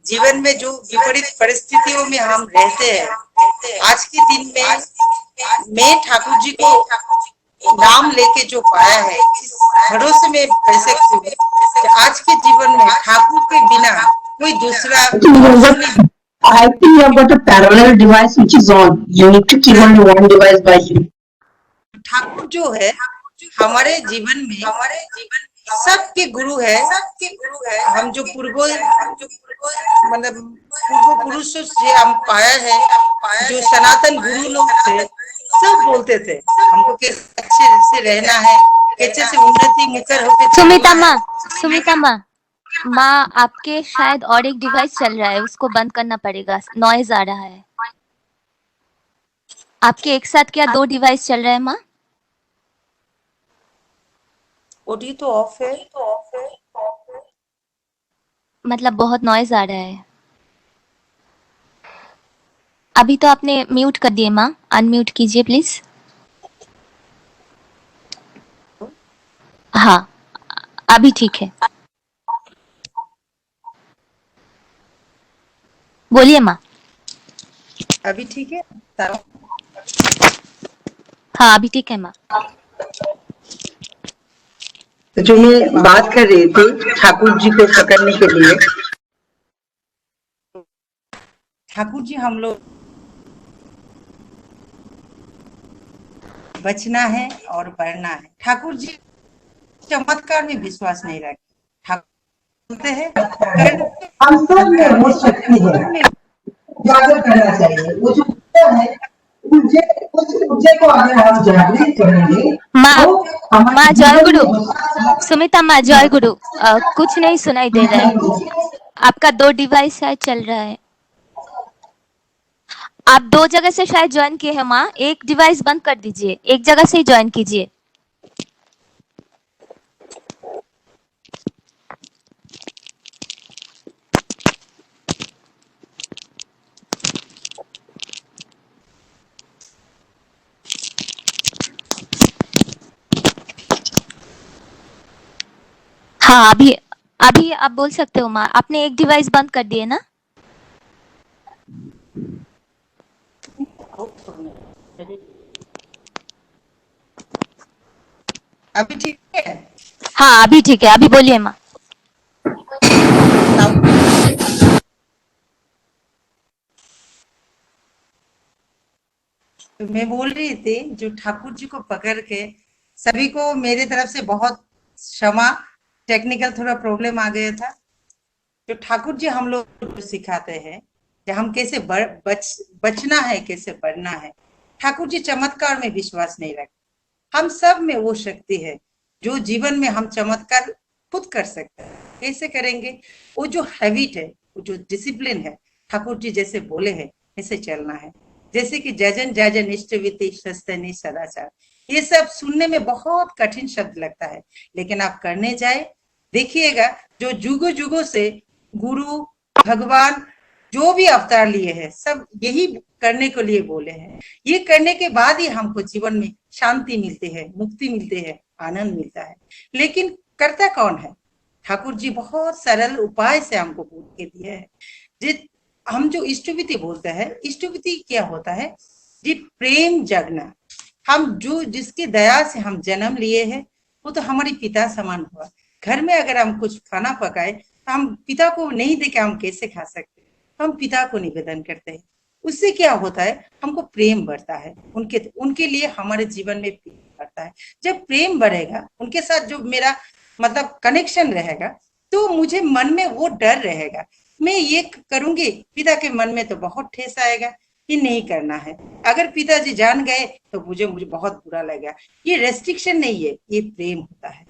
जीवन में जो विपरीत परिस्थितियों में हम रहते हैं, आज के दिन में मैं ठाकुर जी को नाम लेके जो पाया है, इस भरोसे में कैसे कि आज के जीवन में ठाकुर के बिना कोई दूसरा I think you have got a parallel device which is on. You need to keep only one device by you. Thakur जो है हमारे जीवन में सबके गुरु है। हम जो मतलब पूर्व पुरुषों से हम पाया है, जो सनातन गुरु लोग थे, सब बोलते थे हमको कैसे अच्छे से रहना है, कैसे से उन्नति मुकर होके। सुमिता माँ, आपके शायद और एक डिवाइस चल रहा है, उसको बंद करना पड़ेगा, नॉइज आ रहा है। आपके एक साथ क्या 2 डिवाइस चल रहा है माँ? ऑडियो तो ऑफ है। मतलब बहुत नॉइज आ रहा है। अभी तो आपने म्यूट कर दिए माँ, अनम्यूट कीजिए प्लीज। हाँ, अभी ठीक है, बोलिए माँ। अभी ठीक है? हाँ, अभी ठीक है माँ। जो मैं बात कर रही थी ठाकुर जी को पकड़ने के लिए, ठाकुर जी हम लोग बचना है और बढ़ना है। ठाकुर जी चमत्कार में विश्वास नहीं रखते। ठाकुर बोलते हैं हम सब में वो शक्ति है, जागर करना चाहिए। वो जो है ऊर्जा को अगर हम जागृत करेंगे, माँ जय गुरु। सुमिता माँ जय गुरु। कुछ नहीं सुनाई दे रहा है, आपका 2 डिवाइस शायद चल रहा है। आप 2 जगह से शायद ज्वाइन किए हैं माँ, एक डिवाइस बंद कर दीजिए, एक जगह से ही ज्वाइन कीजिए। हाँ, अभी अभी आप बोल सकते हो माँ। आपने एक डिवाइस बंद कर दिए ना? अभी ठीक है? हाँ, अभी ठीक है। अभी बोलिए माँ। तो मैं बोल रही थी, जो ठाकुर जी को पकड़ के, सभी को मेरे तरफ से बहुत क्षमा, टेक्निकल थोड़ा प्रॉब्लम आ गया था। जो ठाकुर जी हम लोग को सिखाते हैं कि हम कैसे बचना है, कैसे बढ़ना है। ठाकुर जी चमत्कार में विश्वास नहीं रखते। हम सब में वो शक्ति है जो जीवन में हम चमत्कार खुद कर सकते हैं। कैसे करेंगे? वो जो हैबिट है, वो जो डिसिप्लिन है, ठाकुर जी जैसे बोले हैं ऐसे चलना है। जैसे कि जजन जजन इष्टविति शस्तनि सदाचार, ये सब सुनने में बहुत कठिन शब्द लगता है, लेकिन आप करने जाए, देखिएगा जो जुगों जुगों से गुरु भगवान जो भी अवतार लिए हैं, सब यही करने के लिए बोले हैं। ये करने के बाद ही हमको जीवन में शांति मिलती है, मुक्ति मिलती है, आनंद मिलता है। लेकिन करता कौन है? ठाकुर जी बहुत सरल उपाय से हमको बोल के दिए हैं। हम जो इष्टविति बोलते हैं, इष्टविति क्या होता है? जी प्रेम जगना। हम जो जिसकी दया से हम जन्म लिए हैं, वो तो हमारे पिता समान हुआ। घर में अगर हम कुछ खाना पकाए तो हम पिता को नहीं देके हम कैसे खा सकते? हम पिता को निवेदन करते हैं। उससे क्या होता है? हमको प्रेम बढ़ता है, उनके लिए हमारे जीवन में प्रेम बढ़ता है। जब प्रेम बढ़ेगा, उनके साथ जो मेरा मतलब कनेक्शन रहेगा, तो मुझे मन में वो डर रहेगा, मैं ये करूंगी, पिता के मन में तो बहुत ठेस आएगा, ये नहीं करना है। अगर पिताजी जान गए तो मुझे बहुत बुरा लगेगा। ये रेस्ट्रिक्शन नहीं है, ये प्रेम होता है।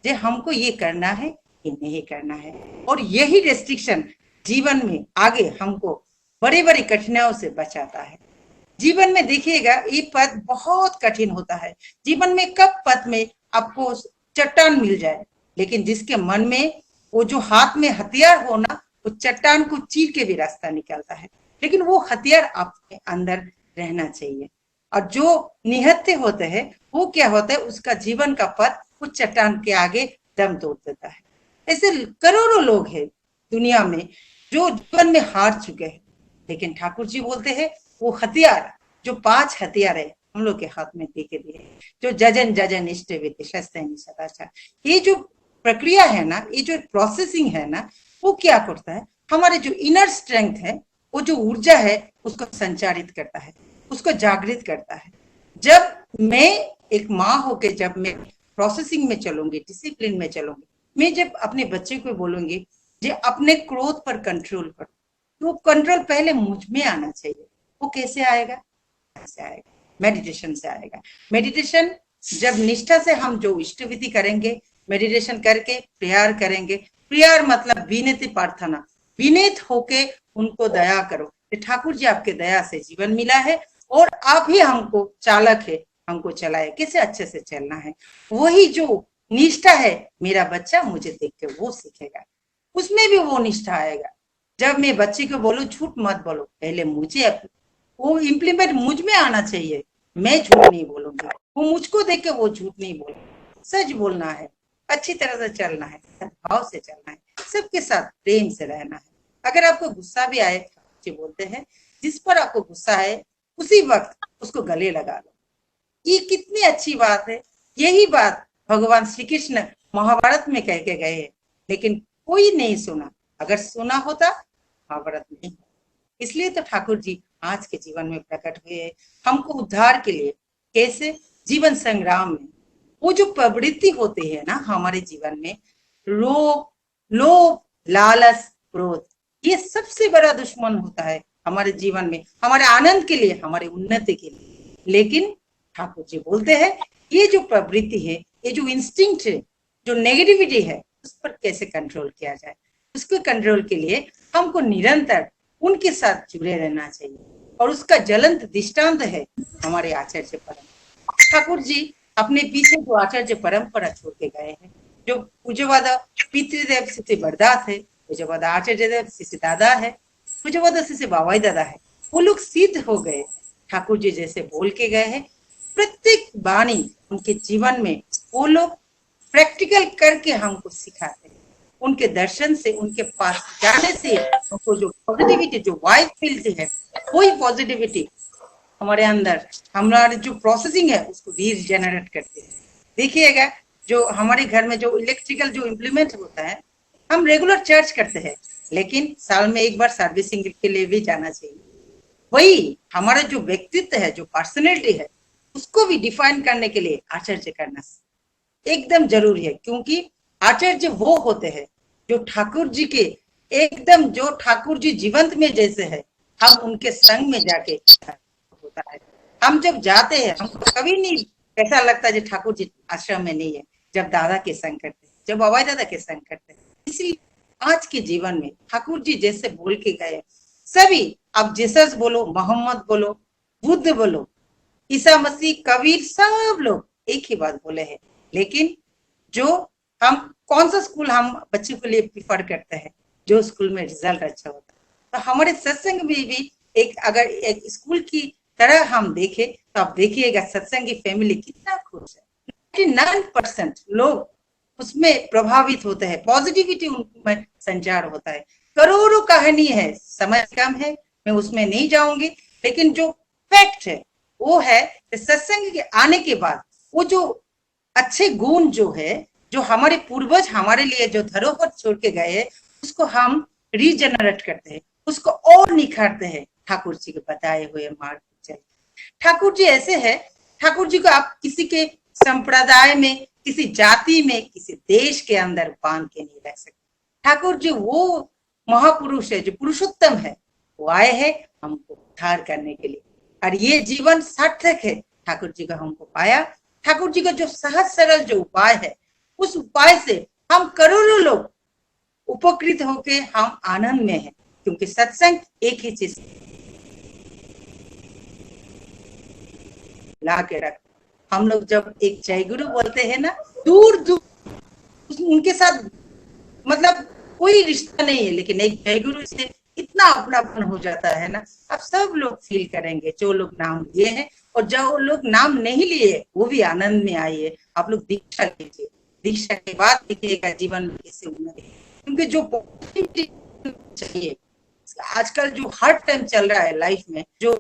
जे हमको ये करना है, ये नहीं करना है। और यही रेस्ट्रिक्शन जीवन में आगे हमको बड़ी बड़ी कठिनाइयों से बचाता है। जीवन में देखिएगा, ये पद बहुत कठिन होता है। जीवन में कब पद में आपको चट्टान मिल जाए, लेकिन जिसके मन में वो जो हाथ में हथियार हो ना, वो चट्टान को चीर के भी रास्ता निकलता है। लेकिन वो हथियार आपके अंदर रहना चाहिए। और जो निहत्थे होते हैं, वो क्या होता है? उसका जीवन का पथ उस चट्टान के आगे दम तोड़ देता है। ऐसे करोड़ों लोग हैं दुनिया में जो जीवन में हार चुके हैं, लेकिन ठाकुर जी बोलते हैं वो हथियार, जो 5 हथियार है हम लोग के हाथ में दे के दिए, जो जजन जजन इष्टविति शस्तनि सदाचार, ये जो प्रक्रिया है ना, ये जो प्रोसेसिंग है ना, वो क्या करता है? हमारे जो इनर स्ट्रेंथ है, वो जो ऊर्जा है, उसको संचारित करता है, उसको जागृत करता है। जब मैं एक माँ होके जब मैं प्रोसेसिंग में चलूंगी, डिसिप्लिन में चलूंगी, मैं जब अपने बच्चे को बोलूंगी जो अपने क्रोध पर कंट्रोल करो, तो वो कंट्रोल पहले मुझ में आना चाहिए। वो कैसे आएगा? कैसे आएगा? मेडिटेशन से आएगा। मेडिटेशन जब निष्ठा से हम जो इष्टविधि करेंगे, मेडिटेशन करके प्रेयर करेंगे, प्रेयर मतलब विनती प्रार्थना, विनीत होके उनको दया करो, ठाकुर जी आपके दया से जीवन मिला है और आप ही हमको चालक है, हमको चलाए, कैसे अच्छे से चलना है। वही जो निष्ठा है, मेरा बच्चा मुझे देख के वो सीखेगा, उसमें भी वो निष्ठा आएगा। जब मैं बच्चे को बोलूं झूठ मत बोलो, पहले मुझे वो इम्प्लीमेंट मुझ में आना चाहिए। मैं झूठ नहीं बोलूंगी, वो मुझको देख के वो झूठ नहीं बोलेगा। सच बोलना है, अच्छी तरह से चलना है, सद्भाव से चलना है, सबके साथ प्रेम से रहना है। अगर आपको गुस्सा भी आए, जी बोलते हैं जिस पर आपको गुस्सा है उसी वक्त उसको गले लगा लो। ये कितनी अच्छी बात है। यही बात भगवान श्री कृष्ण महाभारत में कह के गए हैं, लेकिन कोई नहीं सुना। अगर सुना होता महाभारत नहीं। इसलिए तो ठाकुर जी आज के जीवन में प्रकट हुए, हमको उद्धार के लिए। कैसे? जीवन संग्राम में वो जो प्रवृत्ति होती है ना हमारे जीवन में, लोभ लालच क्रोध, ये सबसे बड़ा दुश्मन होता है हमारे जीवन में, हमारे आनंद के लिए, हमारे उन्नति के लिए। लेकिन ठाकुर जी बोलते हैं ये जो प्रवृत्ति है, ये जो इंस्टिंक्ट है, जो नेगेटिविटी है, उस पर कैसे कंट्रोल किया जाए। उसको कंट्रोल के लिए हमको निरंतर उनके साथ जुड़े रहना चाहिए। और उसका ज्वलंत दृष्टांत है हमारे आचार्य परम ठाकुर जी। अपने पीछे जो आचार्य परंपरा छोड़ के गए हैं, जो पूज्यवाद पितृदेव शिष्य बरदास है, पूज्यवाद आचार्य देव शिष्य दादा है, पूज्यवाद शिष्य बाबाई दादा है, वो लोग सिद्ध हो गए। ठाकुर जी जैसे बोल के गए हैं, प्रत्येक वाणी उनके जीवन में वो लोग प्रैक्टिकल करके हमको सिखाते हैं। उनके दर्शन से, उनके पास जाने से हमको जो पॉजिटिविटी, जो वाइब मिलती है, वही पॉजिटिविटी हमारे अंदर, हमारे जो प्रोसेसिंग है उसको रीजनरेट करते हैं। देखिएगा जो हमारे घर में जो इलेक्ट्रिकल जो इम्प्लीमेंट होता है, हम रेगुलर चार्ज करते हैं, लेकिन साल में एक बार सर्विसिंग के लिए भी जाना चाहिए। वही हमारा जो व्यक्तित्व है, जो पर्सनैलिटी है, उसको भी डिफाइन करने के लिए आचार्य करना एकदम जरूरी है। क्योंकि आचार्य वो होते हैं जो ठाकुर जी के एकदम, जो ठाकुर जी जीवंत में जैसे है, हम उनके संग में जाके होता है। हम जब जाते हैं, हमको कभी नहीं ऐसा लगता है ठाकुर जी आश्रम में नहीं है, जब दादा के संग करते हैं, जब बाबा दादा के संग करते हैं। इसलिए आज के जीवन में ठाकुर जी जैसे बोल के गए, सभी, अब जीसस बोलो, मोहम्मद बोलो, बुद्ध बोलो, ईसा मसीह, कबीर, सब लोग एक ही बात बोले हैं। लेकिन जो हम कौन सा स्कूल हम बच्चों के लिए प्रिफर करते हैं, जो स्कूल में रिजल्ट अच्छा होता है। तो हमारे सत्संग में भी एक, अगर एक स्कूल की तरह हम देखें तो आप देखिएगा सत्संगी फैमिली कितना खुश है। 99% लोग उसमें प्रभावित होते हैं, पॉजिटिविटी उनमें संचार होता है। करोड़ों कहानी है, समय कम है, मैं उसमें नहीं जाऊंगी, लेकिन जो फैक्ट है वो है सत्संग के आने के बाद वो जो अच्छे गुण जो है, जो हमारे पूर्वज हमारे लिए जो धरोहर छोड़ के गए, उसको हम रीजनरेट करते हैं, उसको और निखारते हैं ठाकुर जी के बताए हुए मार्ग पर चल। ठाकुर जी ऐसे है, ठाकुर जी को आप किसी के संप्रदाय में, किसी जाति में, किसी देश के अंदर बांध के नहीं रख सकते। ठाकुर जी वो महापुरुष है, जो पुरुषोत्तम है, वो आए हैं हमको उद्धार करने के लिए, और ये जीवन सार्थक है। ठाकुर जी का हमको पाया, ठाकुर जी का जो सहज सरल जो उपाय है, उस उपाय से हम करोड़ों लोग उपकृत होके हम आनंद में हैं। क्योंकि सत्संग एक ही चीज ला के रख, हम लोग जब एक जय गुरु बोलते हैं ना, दूर दूर उनके साथ मतलब कोई रिश्ता नहीं है, लेकिन एक जय गुरु से इतना अपनापन हो जाता है ना। अब सब लोग फील करेंगे, जो लोग नाम लिए हैं और जो लोग नाम नहीं लिए वो भी आनंद में आइए। आप लोग दीक्षा लीजिए, दीक्षा के बाद देखिएगा जीवन में कैसे उन्नति। क्योंकि जो पॉजिटिविटी चाहिए, आजकल जो हर टाइम चल रहा है लाइफ में, जो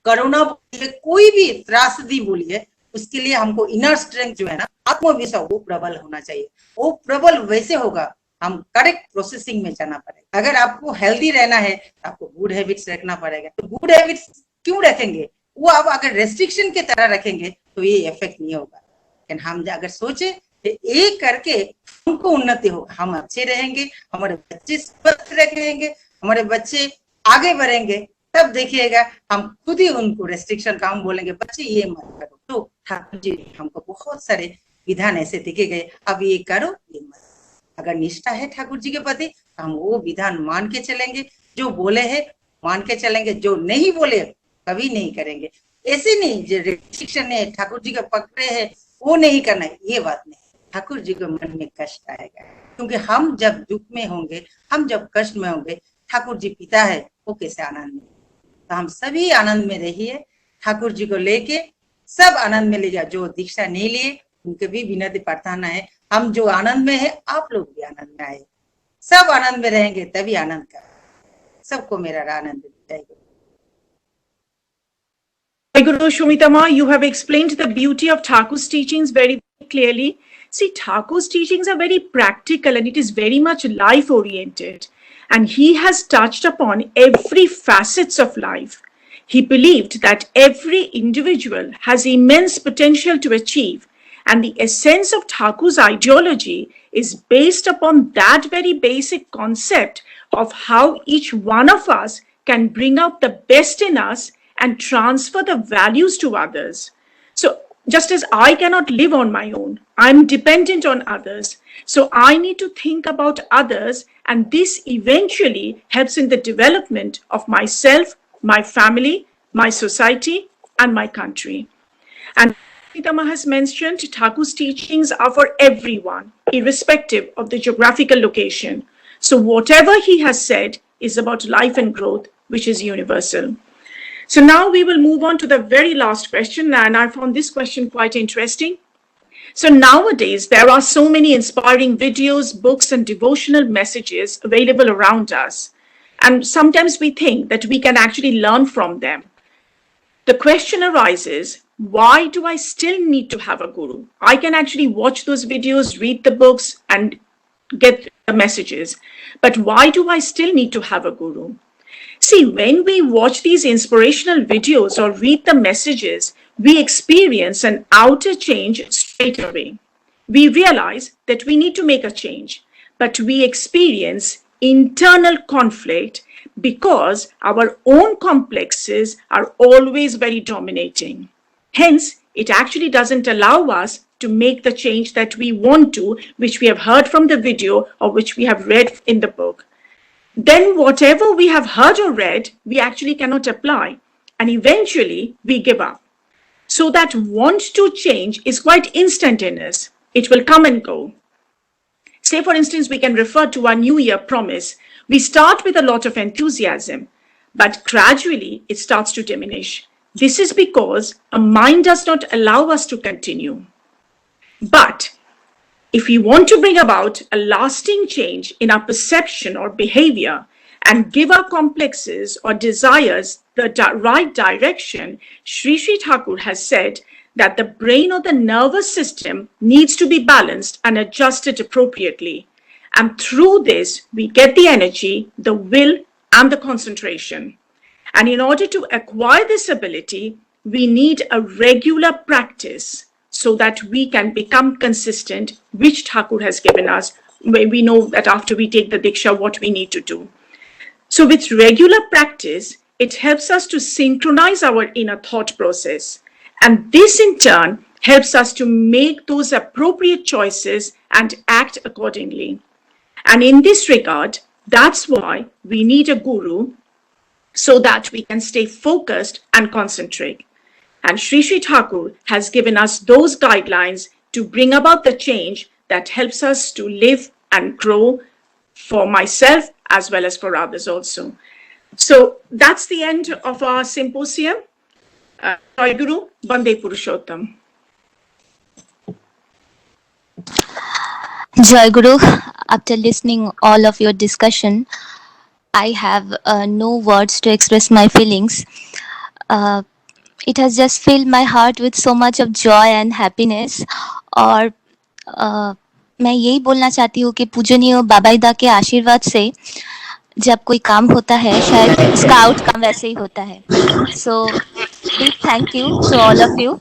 कोरोना बोलिए, कोई भी त्रासदी बोलिए, उसके लिए हमको इनर स्ट्रेंथ जो है ना, आत्मविश्वास, वो प्रबल होना चाहिए। वो प्रबल वैसे होगा, हम करेक्ट प्रोसेसिंग में जाना पड़ेगा। अगर आपको हेल्दी रहना है तो आपको गुड हैबिट्स रखना पड़ेगा। तो गुड हैबिट्स क्यों रखेंगे, वो आप अगर रेस्ट्रिक्शन की तरह रखेंगे तो ये इफेक्ट नहीं होगा। लेकिन हम अगर सोचे एक करके हमको उन्नति होगा, हम अच्छे रहेंगे, हमारे बच्चे स्वस्थ रहेंगे, हमारे बच्चे आगे बढ़ेंगे, तब देखिएगा हम खुद ही उनको रेस्ट्रिक्शन का हम बोलेंगे बच्चे ये मत करो। तो ठाकुर जी हमको बहुत सारे विधान ऐसे दिखे गए, अब ये करो ये मत। अगर निष्ठा है ठाकुर जी के प्रति तो हम वो विधान मान के चलेंगे, जो बोले हैं मान के चलेंगे, जो नहीं बोले कभी नहीं करेंगे। ऐसे नहीं जो रेस्ट्रिक्शन है ठाकुर जी का पकड़े है वो नहीं करना है, ये बात नहीं। ठाकुर जी के मन में कष्ट आएगा, क्योंकि हम जब दुख में होंगे, हम जब कष्ट में होंगे, ठाकुर जी पिता है, वो कैसे आनंद में। तो हम सभी आनंद में रहिए, ठाकुर जी को लेके सब आनंद में ले जाओ। जो दीक्षा नहीं लिए उनके भी विनती प्रार्थना है, हम जो आनंद में है आप लोग भी आनंद में आए, सब आनंद में रहेंगे तभी आनंद का। सबको मेरा आनंद जय गुरु। Jai Guru Shomitama, you have explained the beauty of Thakur's teachings very clearly. See, Thakur's teachings are very practical and it is very much life oriented. And he has touched upon every facets of life. He believed that every individual has immense potential to achieve. And the essence of Thakur's ideology is based upon that very basic concept of how each one of us can bring out the best in us and transfer the values to others. So just as I cannot live on my own, I'm dependent on others. So I need to think about others, and this eventually helps in the development of myself, my family, my society, and my country. And Shomitama has mentioned Thakur's teachings are for everyone, irrespective of the geographical location. So whatever he has said is about life and growth, which is universal. So now we will move on to the very last question, and I found this question quite interesting. So nowadays, there are so many inspiring videos, books, and devotional messages available around us. And sometimes we think that we can actually learn from them. The question arises, why do I still need to have a guru? I can actually watch those videos, read the books, and get the messages. But why do I still need to have a guru? See, when we watch these inspirational videos or read the messages, we experience an outer change straight away. We realize that we need to make a change, but we experience internal conflict because our own complexes are always very dominating. Hence, it actually doesn't allow us to make the change that we want to, which we have heard from the video or which we have read in the book. Then whatever we have heard or read, we actually cannot apply. And eventually we give up. So that want to change is quite instantaneous. It will come and go. Say, for instance, we can refer to our New Year promise. We start with a lot of enthusiasm, but gradually it starts to diminish. This is because a mind does not allow us to continue. But if we want to bring about a lasting change in our perception or behavior and give our complexes or desires the right direction, Sri Sri Thakur has said that the brain or the nervous system needs to be balanced and adjusted appropriately. And through this, we get the energy, the will, and the concentration. And in order to acquire this ability, we need a regular practice so that we can become consistent, which Thakur has given us, where we know that after we take the Diksha, what we need to do. So with regular practice, it helps us to synchronize our inner thought process. And this in turn helps us to make those appropriate choices and act accordingly. And in this regard, that's why we need a guru so that we can stay focused and concentrate. And Sri Sri Thakur has given us those guidelines to bring about the change that helps us to live and grow for myself as well as for others also. So that's the end of our symposium. Jai Guru, Vande Purushottam. Jai Guru, after listening all of your discussion, I have no words to express my feelings. It has just filled my heart with so much of joy and happiness. और मैं यही बोलना चाहती हूँ कि पूजनीय बाबाईदा के आशीर्वाद से जब कोई काम होता है शायद उसका आउटकम वैसे ही होता है. So big thank you to all of you.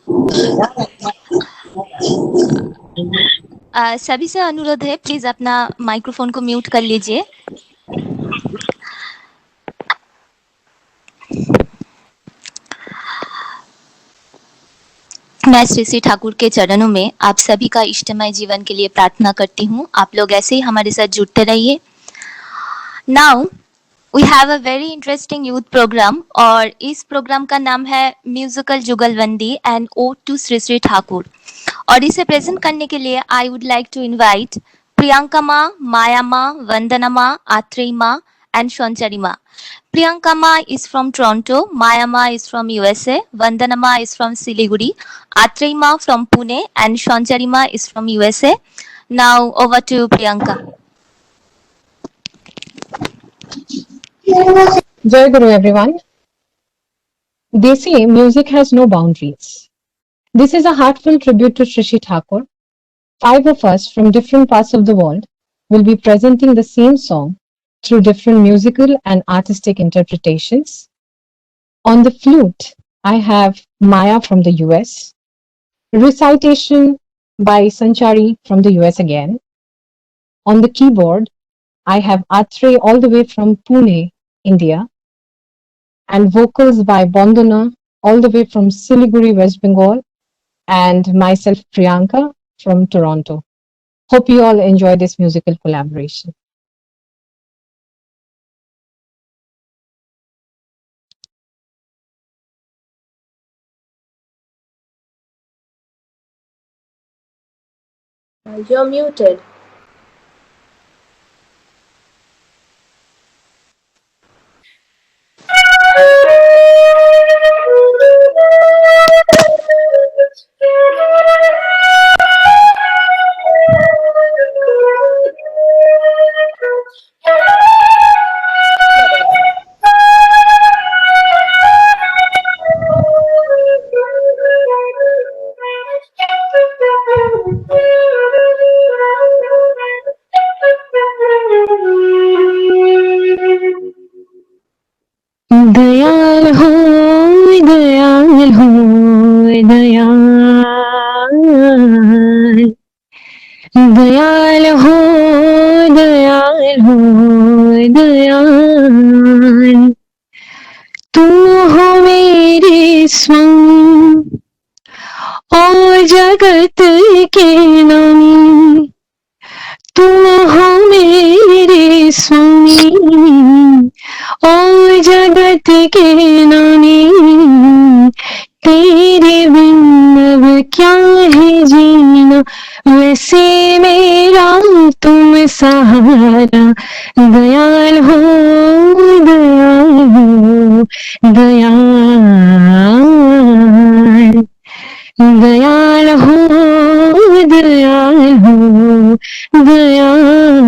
सभी से अनुरोध है, प्लीज अपना माइक्रोफोन को म्यूट कर लीजिए. मैं श्री श्री ठाकुर के चरणों में आप सभी का इष्टमय जीवन के लिए प्रार्थना करती हूँ. आप लोग ऐसे ही हमारे साथ जुड़ते रहिए. Now we have a very interesting youth programme और इस प्रोग्राम का नाम है musical jugalbandi and ode to Shri Shri Thakur. और इसे प्रेजेंट करने के लिए I would like to invite Priyanka माँ, माया माँ, वंदना माँ, आत्रेय माँ and Shonchari Ma. Priyanka Ma is from Toronto, Maya Ma is from USA, Vandana Ma is from Siliguri, Atrey Ma from Pune, and Shonchari Ma is from USA. Now over to Priyanka. Jai Guru everyone. They say music has no boundaries. This is a heartfelt tribute to Sri Sri Thakur. 5 of us from different parts of the world will be presenting the same song through different musical and artistic interpretations. On the flute, I have Maya from the US, recitation by Sanchari from the US again. On the keyboard, I have Atrey all the way from Pune, India, and vocals by Bandana all the way from Siliguri, West Bengal, and myself, Priyanka, from Toronto. Hope you all enjoy this musical collaboration. You're muted. हो दयाल, दयाल हो दयाल हो दयाल। तुम हो मेरे स्वामी और जगत के नामी, तुम हो मेरे स्वामी और जगत के नामी। तेरे बिन अब क्या है जीना, वैसे मेरा तुम सहारा। दयाल हो दयाल हो दयाल, दयाल हो दयाल हो दयाल।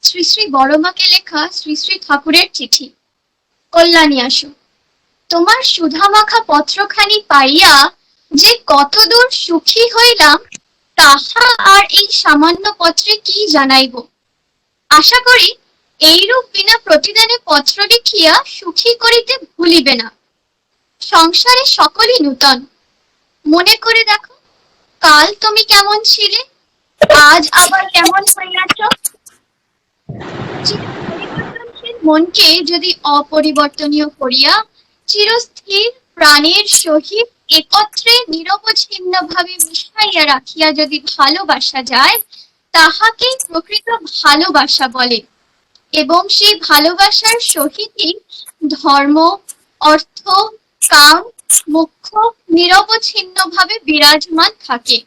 শ্রী শ্রী বড়মাকে লেখা শ্রী শ্রী ঠাকুরের চিঠি। কল্যাণী আসো, তোমার সুধামাখা পত্রখানি পাইয়া যে কতদূর সুখী হইলাম, তাহা আর এই সামান্য পত্রে কি জানাইব। আশা করি এইরূপ বিনা প্রতিদানে পত্র লিখিয়া সুখী করিতে ভুলিবে না। সংসারে সকলই নূতন, মনে করে দেখো কাল তুমি কেমন ছিলে, আজ আবার কেমন হইয়াছ। পরিবর্তনশীল মনকে যদি অপরিবর্তনীয় করিয়া চিরস্থির প্রাণের সহিত একত্রে নিরবচ্ছিন্ন ভাবে মিশাইয়া রাখিয়া যদি ভালোবাসা যায়, তাহাকেই প্রকৃত ভালোবাসা বলে। এবং সেই ভালোবাসার সহিতই ধর্ম, অর্থ, কাম, মোক্ষ নিরবচ্ছিন্ন ভাবে বিরাজমান থাকে।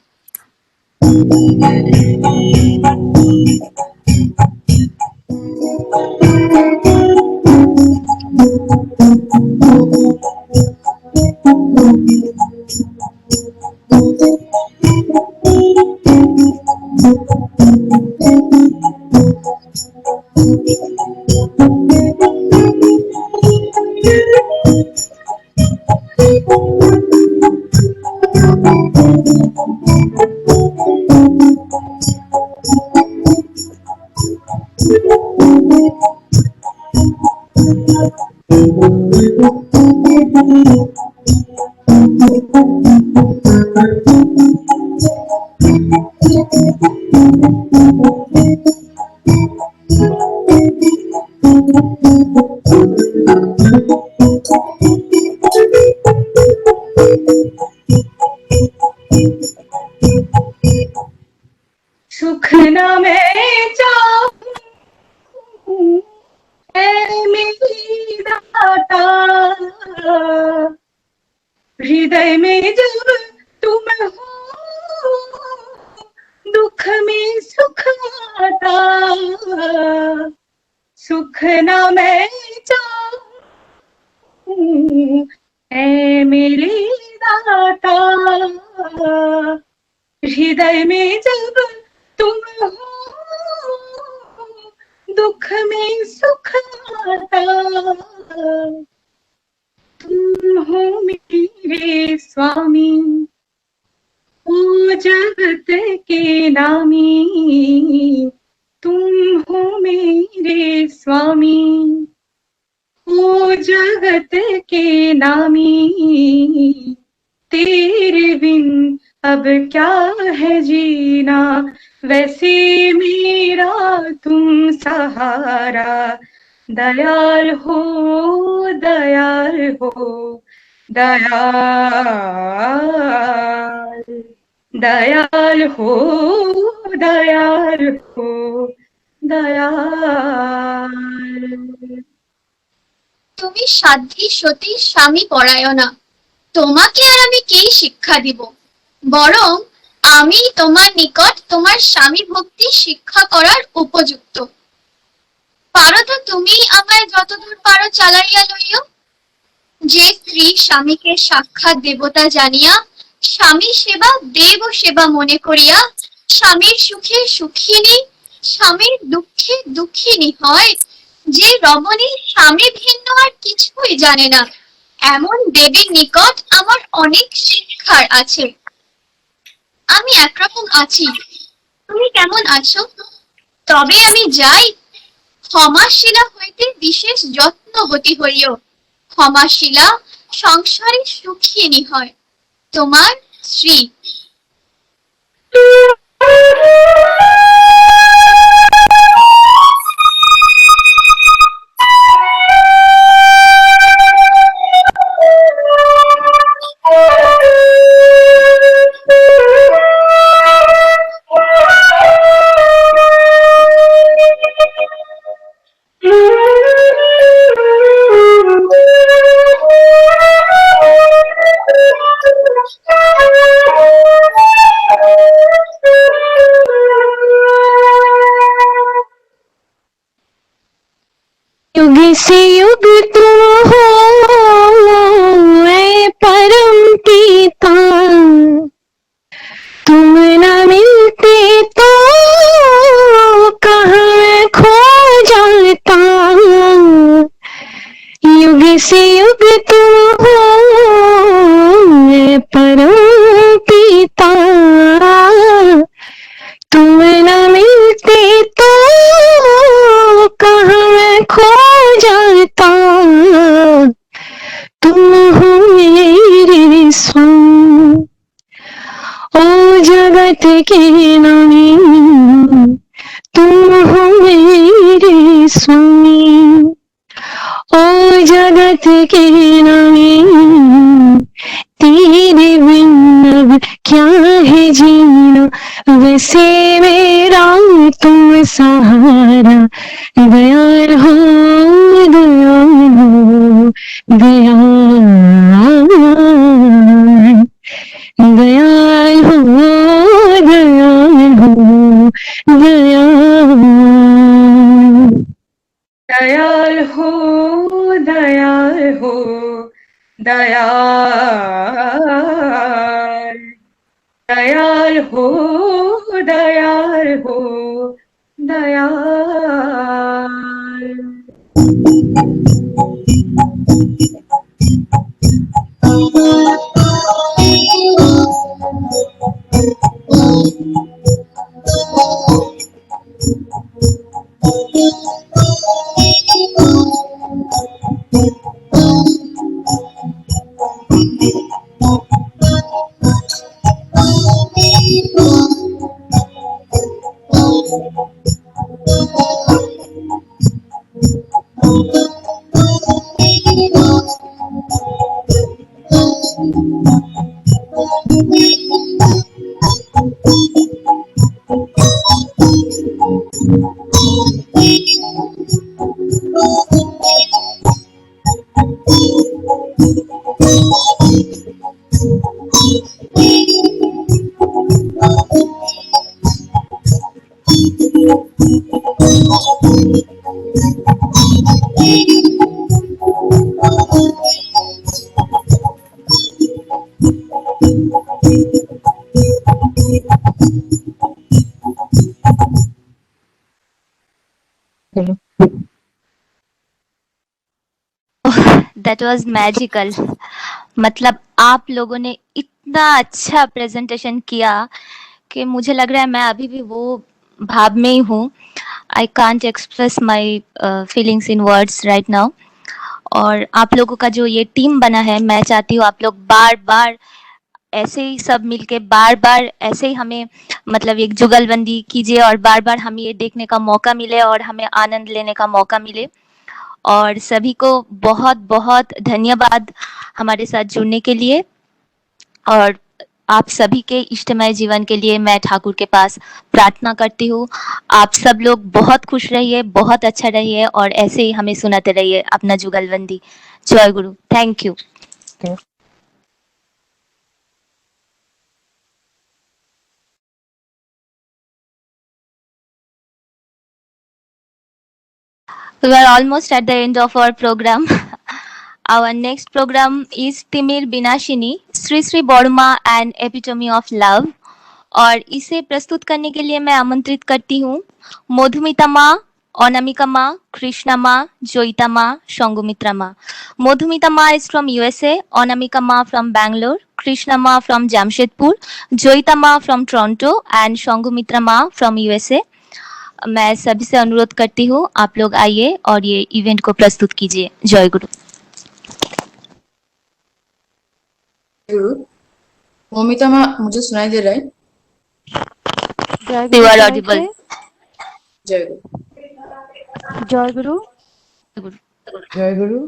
सुख न मैं चाहूं ऐ मेरी दाता, हृदय में जब तुम हो दुख में सुख आता। सुख न मैं चाहूं ऐ मेरी दाता, हृदय में जब तुम हो दुख में सुख आता। तुम हो मेरे स्वामी ओ जगत के नामी, तुम हो मेरे स्वामी ओ जगत के नामी। तेरे बिन अब क्या है जीना, वैसे मेरा तुम सहारा। दयाल हो दयाल हो दयाल, दयाल हो दयाल हो दयाल। তুমি সাধ্বী সতী স্বামী পরায়ণা, তোমাকে আর আমি কি শিক্ষা দিব, বরং আমি তোমার নিকট তোমার স্বামী ভক্তি শিক্ষা করার উপযুক্ত। পারো তো তুমি আমায় যতদূর পারো চালাইয়া লইও। যে স্ত্রী স্বামীকে সাক্ষাৎ দেবতা জানিয়া স্বামী সেবা দেব সেবা মনে করিয়া স্বামীর সুখে সুখিনী, স্বামীর দুঃখে দুঃখিনী হয়, যে রমণী স্বামী ভিন্ন আর কিছুই জানে না, এমন দেবীর নিকট আমার অনেক শিক্ষার আছে। আমি একরকম আছি, তুমি কেমন আছো? তবে আমি যাই, ক্ষমাশীলা হইতে বিশেষ যত্নবতী হইও। ক্ষমাশীলা, সংসারে সুখিনী হয়। তোমার শ্রী। युग से युग तुम हो ऐ परम पिता, तुम न मिलते तो कहाँ मैं खो जाता। युग से युग तुम हो ऐ परम पिता, तुम न मिलते तो कहाँ मैं खो जाता। तुम हो मेरे स्वामी, ओ जगत के नामी, तुम हो मेरे स्वामी, ओ जगत के नामी। तेरे बिन अब क्या है जीना, वैसे मेरा तुम सहारा। दयाल हो दयाल हो दयाल, दयाल हो दयाल हो दयाल, दयाल हो दयाल हो दयाल, दयाल हो दयाल हो दयाल। That was magical. मतलब आप लोगों ने इतना अच्छा प्रेजेंटेशन किया कि मुझे लग रहा है मैं अभी भी वो भाव में ही हूँ. I can't express my feelings in words right now. और आप लोगों का जो ये टीम बना है, मैं चाहती हूँ आप लोग बार बार ऐसे ही सब मिलके बार बार ऐसे ही हमें मतलब एक जुगलबंदी कीजिए और बार बार हमें ये देखने का मौका मिले और हमें आनंद लेने का मौका मिले. और सभी को बहुत बहुत धन्यवाद हमारे साथ जुड़ने के लिए. और आप सभी के इष्टमय जीवन के लिए मैं ठाकुर के पास प्रार्थना करती हूँ. आप सब लोग बहुत खुश रहिए, बहुत अच्छा रहिए और ऐसे ही हमें सुनाते रहिए अपना जुगलबंदी. जय गुरु. Thank you. We are almost at the end of our program. Our next program is Timir Binashini, Sri Sri Borma and Epitome of Love. और इसे प्रस्तुत करने के लिए मैं आमंत्रित करती हूँ मधुमिता माँ, अनामिका माँ, कृष्णा माँ, जोईता माँ, संगुमित्रा माँ. मधुमिता माँ is from USA, Anamika माँ from Bangalore, Krishna माँ from Jamshedpur, जोईता माँ from Toronto and संगुमित्रा माँ from USA. मैं सभी से अनुरोध करती हूँ आप लोग आइए और ये इवेंट को प्रस्तुत कीजिए. जय गुरु. गुरु ममिता माँ मुझे सुनाई दे रहा है? जय You गुरु are सुनाई audible. दे? जय गुरु। জয় গুরু। জয় গুরু।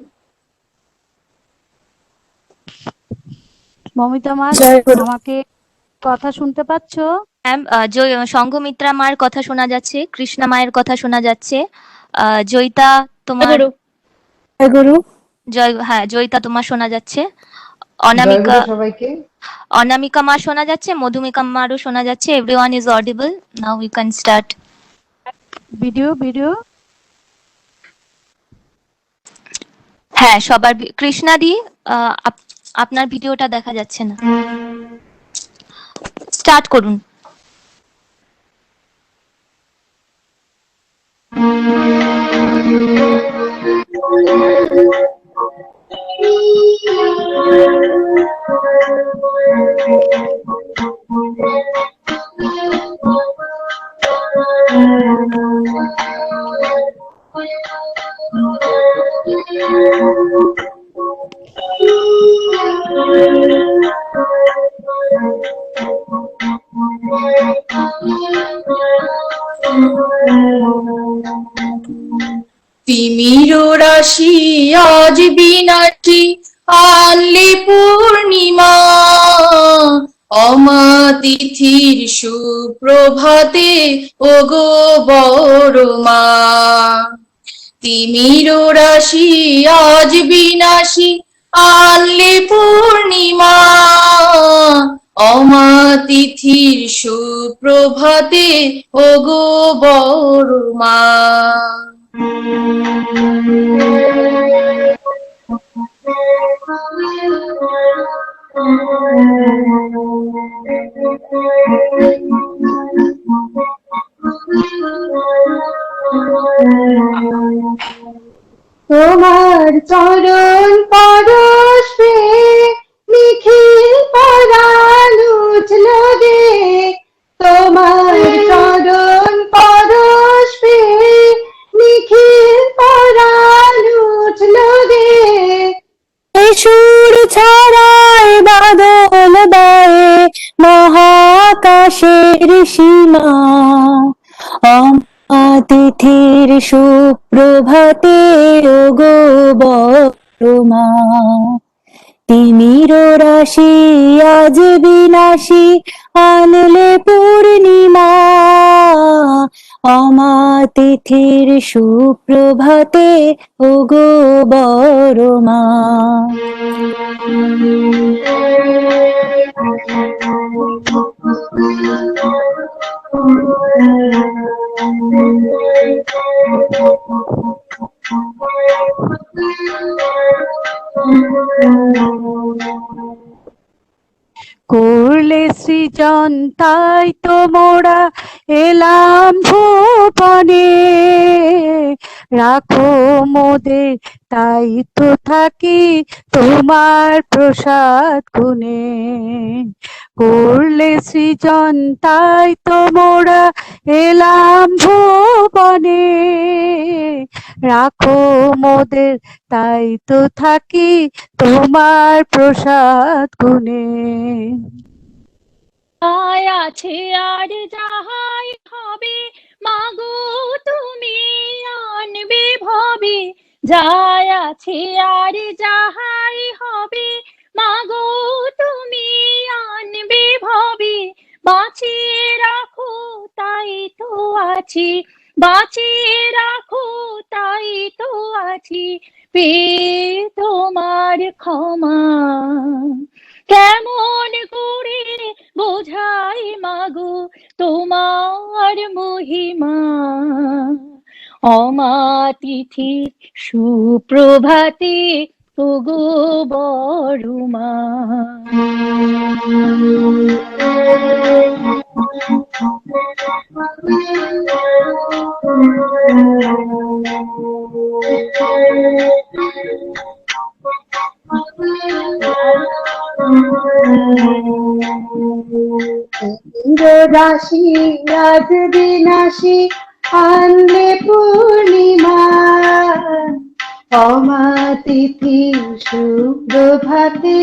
মমিতা মা আমাকে কথা শুনতে পাচ্ছো? ম্যাম সংঘমিত্রা মায়ের কথা শোনা যাচ্ছে, কৃষ্ণা মায়ের কথা শোনা যাচ্ছে, জয়িতা তোমার জয় গুরু। হ্যাঁ জয়িতা তোমার শোনা যাচ্ছে, জয় গুরু সবাইকে। অনামিকা মা শোনা যাচ্ছে, মধুমিকা মারও শোনা যাচ্ছে। Everyone is audible. Now we can start. Video হ্যাঁ সবার কৃষ্ণা দি আপনার ভিডিওটা দেখা যাচ্ছে না, স্টার্ট করুন। তিমির রাশি আজ বিনাশী আনলে পূর্ণিমা, অমা তিথির সুপ্রভাতে ওগো বড়মা। তিমির রাশি আজ বিনাশী আনলে পূর্ণিমা, অমা তিথির সুপ্রভাতে ওগো বড়মা। তোমার চরণ পরশে নিখিল পরাণ উঠল রে, তোমার চরণ পরশে নিখিল পরাণ উঠল রে। সুর ছড়ায় বাদল দায়ে মহাকাশের সীমা, অতিথির সুপ্রভাতে ওগো বড়মা। তিমির রাশি আজ বিনাশী আনলে পূর্ণিমা, অমা তিথির সুপ্রভাতে ওগো বড়মা। করলে সৃজন তাই তো মোরা এলাম ভুবনে, রাখো মোদের তাই তো থাকি তোমার প্রসাদ গুণে। করলে সৃজন তাই তো মোরা এলাম ভুবনে, রাখো মোদের তাই তো থাকি তোমার প্রসাদ গুণে। আছে আর যাহাই হবে মাগো তুমি আনবে ভবে, যাই আছে আর যাহাই হবে মাগো তুমি আনবে ভবে। বাঁচিয়ে রাখো তাই তো আছি, বাঁচিয়ে রাখো তাই তো আছি, পেয়ে তোমার ক্ষমা। কেমন করে বোঝাই মাগো তোমার মহিমা, অমা তিথি সুপ্রভাতে ওগো বড়মা। রাশি আজ বিনাশী আনলে পূর্ণিমা, অমা তিথি সুপ্রভাতে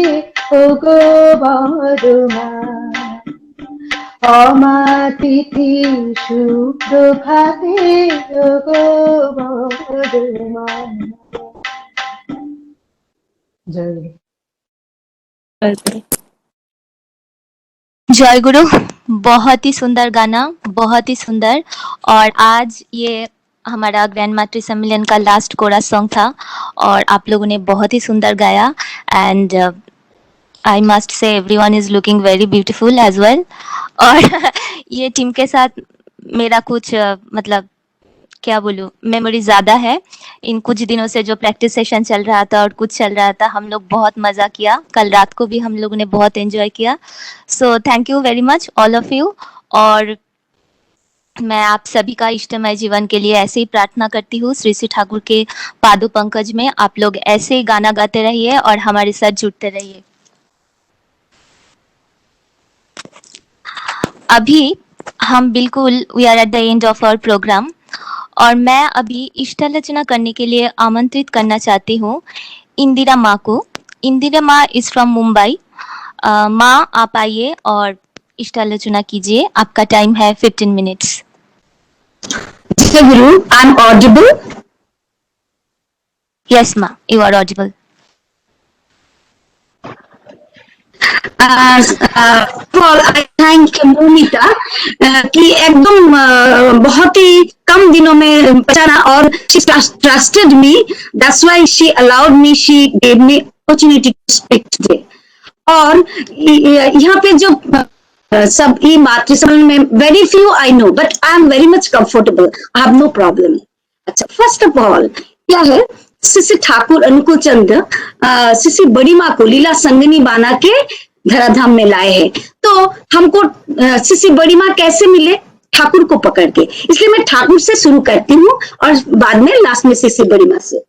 ওগো বড়মা অমাতিথি সুপ্রভাতে ওগো বড়মা। জয় जय गुरु। बहुत ही सुंदर गाना, बहुत ही सुंदर। और आज ये हमारा ग्रैंड मातृ सम्मेलन का लास्ट कोरस सॉन्ग था और आप लोगों ने बहुत ही सुंदर गाया and I must say everyone is looking very beautiful as well. और ये टीम के साथ मेरा कुछ मतलब क्या बोलूं, मेमोरी ज़्यादा है। इन कुछ दिनों से जो प्रैक्टिस सेशन चल रहा था और कुछ चल रहा था, हम लोग बहुत मज़ा किया। कल रात को भी हम लोगों ने बहुत एंजॉय किया। So thank you very much all of you. और मैं आप सभी का इष्टमय जीवन के लिए ऐसे ही प्रार्थना करती हूँ। श्री श्री ठाकुर के पादों पंकज में आप लोग ऐसे ही गाना गाते रहिए और हमारे साथ जुड़ते रहिए। अभी हम बिल्कुल we are at the end of our programme और मैं अभी इष्टालोचना करने के लिए आमंत्रित करना चाहती हूँ इंदिरा माँ को। इंदिरा माँ इज फ्रॉम मुंबई। माँ आप आइए और इष्टालोचना कीजिए। आपका टाइम है 15 मिनट्स। जय गुरु, आई एम ऑडिबल? यस माँ, you are audible. I thank Monica कि एकदम बहुत ही कम दिनों में पहचाना और she trusted me, that's why she allowed me, she gave me opportunity to speak today. और यहाँ पे जो सब ई मातृ सम्मेलन में very few I know but I am very much comfortable, I have no problem. अच्छा, फर्स्ट ऑफ ऑल क्या है, श्री ठाकुर अनुकूल चंद श्री बड़ी माँ को लीला संगनी बना के धराधाम में लाए हैं। तो हमको श्री बड़ी माँ कैसे मिले? ठाकुर को पकड़ के। इसलिए मैं ठाकुर से शुरू करती हूँ और बाद में लास्ट में श्री बड़ी माँ से।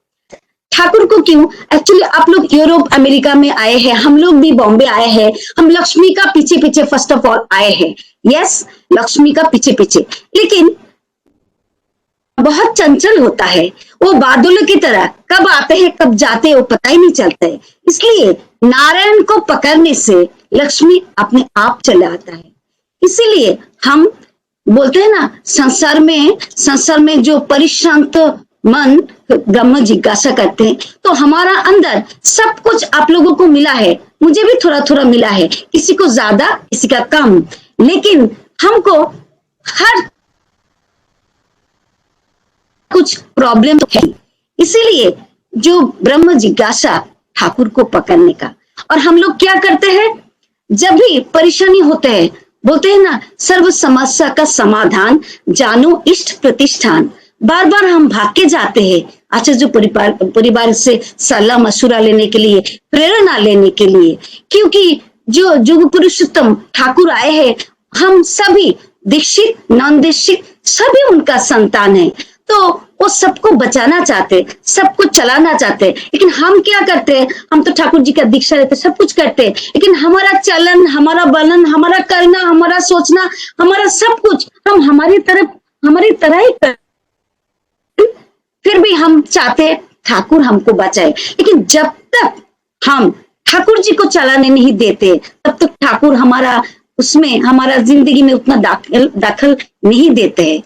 ठाकुर को क्यों? एक्चुअली आप लोग यूरोप अमेरिका में आए हैं, हम लोग भी बॉम्बे आए हैं, हम लक्ष्मी का पीछे पीछे फर्स्ट ऑफ ऑल आए हैं। यस, लक्ष्मी का पीछे पीछे, लेकिन बहुत चंचल होता है वो, बादलों की तरह कब आते हैं कब जाते हैं वो पता ही नहीं चलता है। इसलिए नारायण को पकड़ने से लक्ष्मी अपने आप चले आता है। इसीलिए हम बोलते हैं ना, संसार में जो परिश्रांत मन ब्रह्म जिज्ञासा करते हैं, तो हमारा अंदर सब कुछ आप लोगों को मिला है, मुझे भी थोड़ा थोड़ा मिला है, किसी को ज्यादा किसी का कम, लेकिन हमको हर कुछ प्रॉब्लम तो है। इसीलिए जो ब्रह्म जिज्ञासा ठाकुर को पकड़ने का। और हम लोग क्या करते हैं, जब भी परेशानी होते हैं बोलते हैं ना, सर्व समस्या का समाधान जानो इष्ट प्रतिष्ठान। बार बार हम भाग के जाते हैं आचार्य परिवार से सलाह मशुरा लेने के लिए, प्रेरणा लेने के लिए, क्योंकि जो युग पुरुषोत्तम ठाकुर आए हैं, हम सभी दीक्षित नॉन दीक्षित सभी उनका संतान है। तो वो सबको बचाना चाहते, सबको चलाना चाहते, लेकिन हम क्या करते हैं, हम तो ठाकुर जी का दीक्षा लेते, सब कुछ करते हैं, लेकिन हमारा चलन, हमारा बलन, हमारा करना, हमारा सोचना, हमारा सब कुछ हम हमारी तरह ही कर, फिर भी हम चाहते ठाकुर हमको बचाए। लेकिन जब तक हम ठाकुर जी को चलाने नहीं देते, तब तक ठाकुर हमारा जिंदगी में उतना दखल नहीं देते हैं।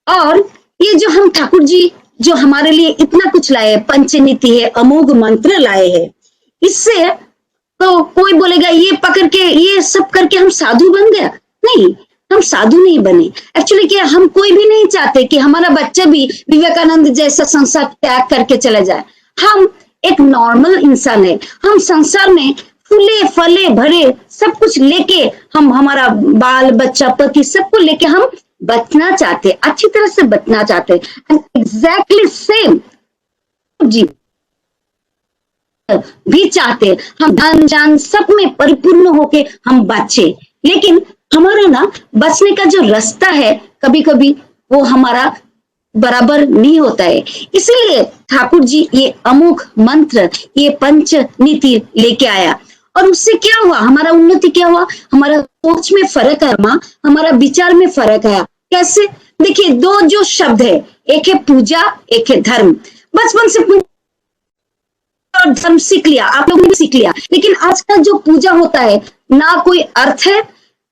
और ये जो हम ठाकुर जी जो हमारे लिए इतना कुछ लाए, पंचनीति है, अमोघ मंत्र लाए हैं, इससे तो कोई बोलेगा ये पकड़ के ये सब करके हम साधु बन गया। नहीं, हम साधु नहीं बने। एक्चुअली क्या, हम कोई भी नहीं चाहते कि हमारा बच्चा भी विवेकानंद जैसा संसार त्याग करके चला जाए। हम एक नॉर्मल इंसान है, हम संसार में फूले फले भरे सब कुछ लेके, हम हमारा बाल बच्चा पति सबको लेके हम बचना चाहते, अच्छी तरह से बचना चाहते। एंड एग्जैक्टली सेम जी भी चाहते, हम धन जान सब में परिपूर्ण होके हम बचे, लेकिन हमारा ना बचने का जो रास्ता है कभी कभी वो हमारा बराबर नहीं होता है। इसीलिए ठाकुर जी ये अमोघ मंत्र, ये पंच नीति लेके आया, और उससे क्या हुआ, हमारा उन्नति क्या हुआ, हमारा सोच में फर्क आया, हमारा विचार में फर्क आया। कैसे? देखिए, दो जो शब्द है, एक है पूजा, एक है धर्म। बचपन से और धर्म सीख लिया, आप लोगों ने भी सीख लिया, लेकिन आजकल जो पूजा होता है ना कोई अर्थ है,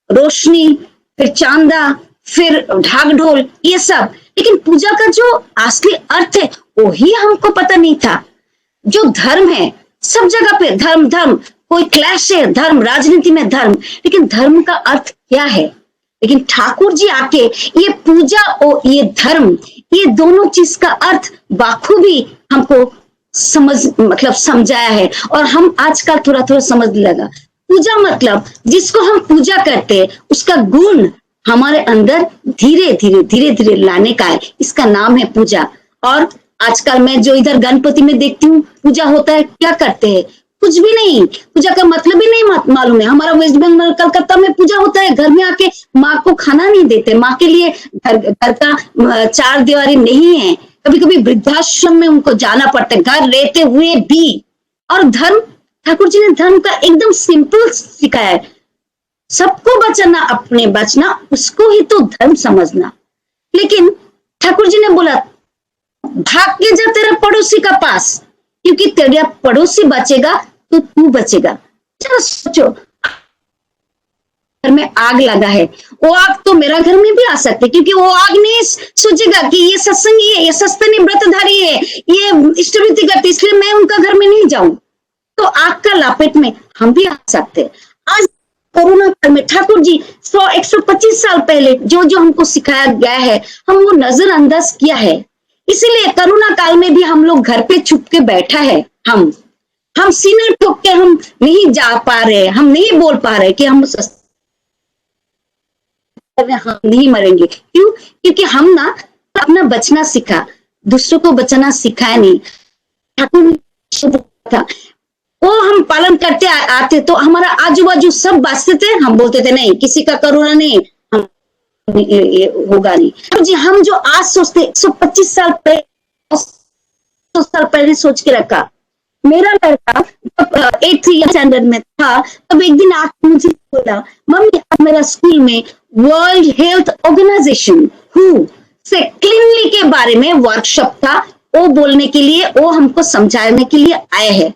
रोशनी, फिर चांदा, फिर ढाक ढोल, ये सब, लेकिन पूजा का जो असली अर्थ है वो ही हमको पता नहीं था। जो धर्म है सब जगह पे धर्म धर्म, कोई क्लैश है, धर्म, राजनीति में धर्म, लेकिन धर्म का अर्थ क्या है? लेकिन ठाकुर जी आके ये पूजा और ये धर्म, ये दोनों चीज का अर्थ बाखूबी हमको समझाया है, और हम आजकल थोड़ा थोड़ा समझ लगा। पूजा मतलब जिसको हम पूजा करते हैं उसका गुण हमारे अंदर धीरे धीरे धीरे धीरे लाने का है, इसका नाम है पूजा। और आजकल मैं जो इधर गणपति में देखती हूँ पूजा होता है, क्या करते हैं? कुछ भी नहीं, पूजा का मतलब ही नहीं मालूम है। हमारा वेस्ट बंगाल कलकत्ता में पूजा होता है, घर में आके माँ को खाना नहीं देते, माँ के लिए घर का चार दीवारी नहीं है, कभी कभी वृद्धाश्रम में उनको जाना पड़ता है घर रहते हुए भी। और धर्म, ठाकुर जी ने धर्म का एकदम सिंपल सिखाया है, सबको बचाना, अपने बचना, उसको ही तो धर्म समझना। लेकिन ठाकुर जी ने बोला भाग के जा तेरा पड़ोसी का पास, क्योंकि तेरा पड़ोसी बचेगा तो तू बचेगा। चलो सोचो, घर में आग लगा है, वो आग तो मेरा घर में भी आ सकती है, क्योंकि वो आग नहीं सोचेगा कि ये सत्संगी है, ये सस्तनी व्रतधारी है, ये इष्टवृत्ति करती, इसलिए मैं उनका घर में नहीं जाऊं। तो आग का लपेट में हम भी आ सकते हैं। आज कोरोना काल में ठाकुर जी 125 साल पहले जो जो हमको सिखाया गया है, हम वो नजरअंदाज किया है। इसीलिए कोरोना काल में भी हम लोग घर पे छुप के बैठा है। हम सीने ठोक के हम नहीं जा पा रहे, हम नहीं बोल पा रहे कि हम नहीं मरेंगे। क्यों? क्योंकि हम ना अपना बचना सीखा, दूसरों को बचाना सिखाया नहीं। ठाकुर था वो हम पालन करते आते, तो हमारा आजू बाजू सब बचते थे। हम बोलते थे नहीं, किसी का कोरोना नहीं, हम ये होगा नहीं। तो जी हम जो आज सोचते 125 साल पहले सोच के रखा। मेरा लड़का जब 8th स्टैंडर्ड में था, तब एक दिन आके मुझे बोला, मम्मी मेरा स्कूल में वर्ल्ड हेल्थ ऑर्गेनाइजेशन WHO से क्लीनली के बारे में वर्कशॉप था, वो बोलने के लिए, वो हमको समझाने के लिए आए हैं।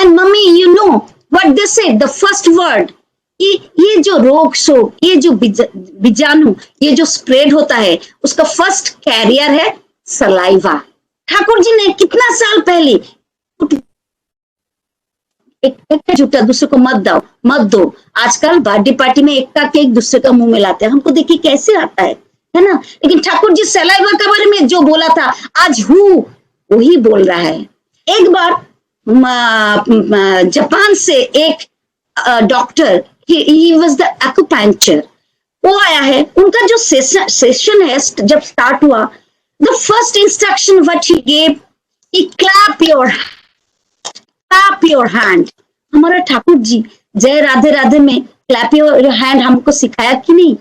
And mummy you know what they से, द फर्स्ट वर्ड, ये जो रोग शोक, ये जो बीजाणु, ये जो स्प्रेड होता है, उसका फर्स्ट कैरियर है सलाइवा। ठाकुर जी ने कितना साल पहले एक झूठा दूसरे को मत दो। आजकल बर्थडे पार्टी में एक का केक दूसरे का मुंह में लाते हैं, हमको देखिए कैसे आता है ना। लेकिन ठाकुर जी सलाइवा के बारे में जो बोला था, आज वही बोल रहा है। एक बार जापान से एक doctor, he was the acupuncture, वो आया है। उनका जो सेशन है जब स्टार्ट हुआ, the first instruction what he gave, he clap your hand। हमारा ठाकुर जी जय राधे राधे में क्लैप योर हैंड हमको सिखाया कि नहीं?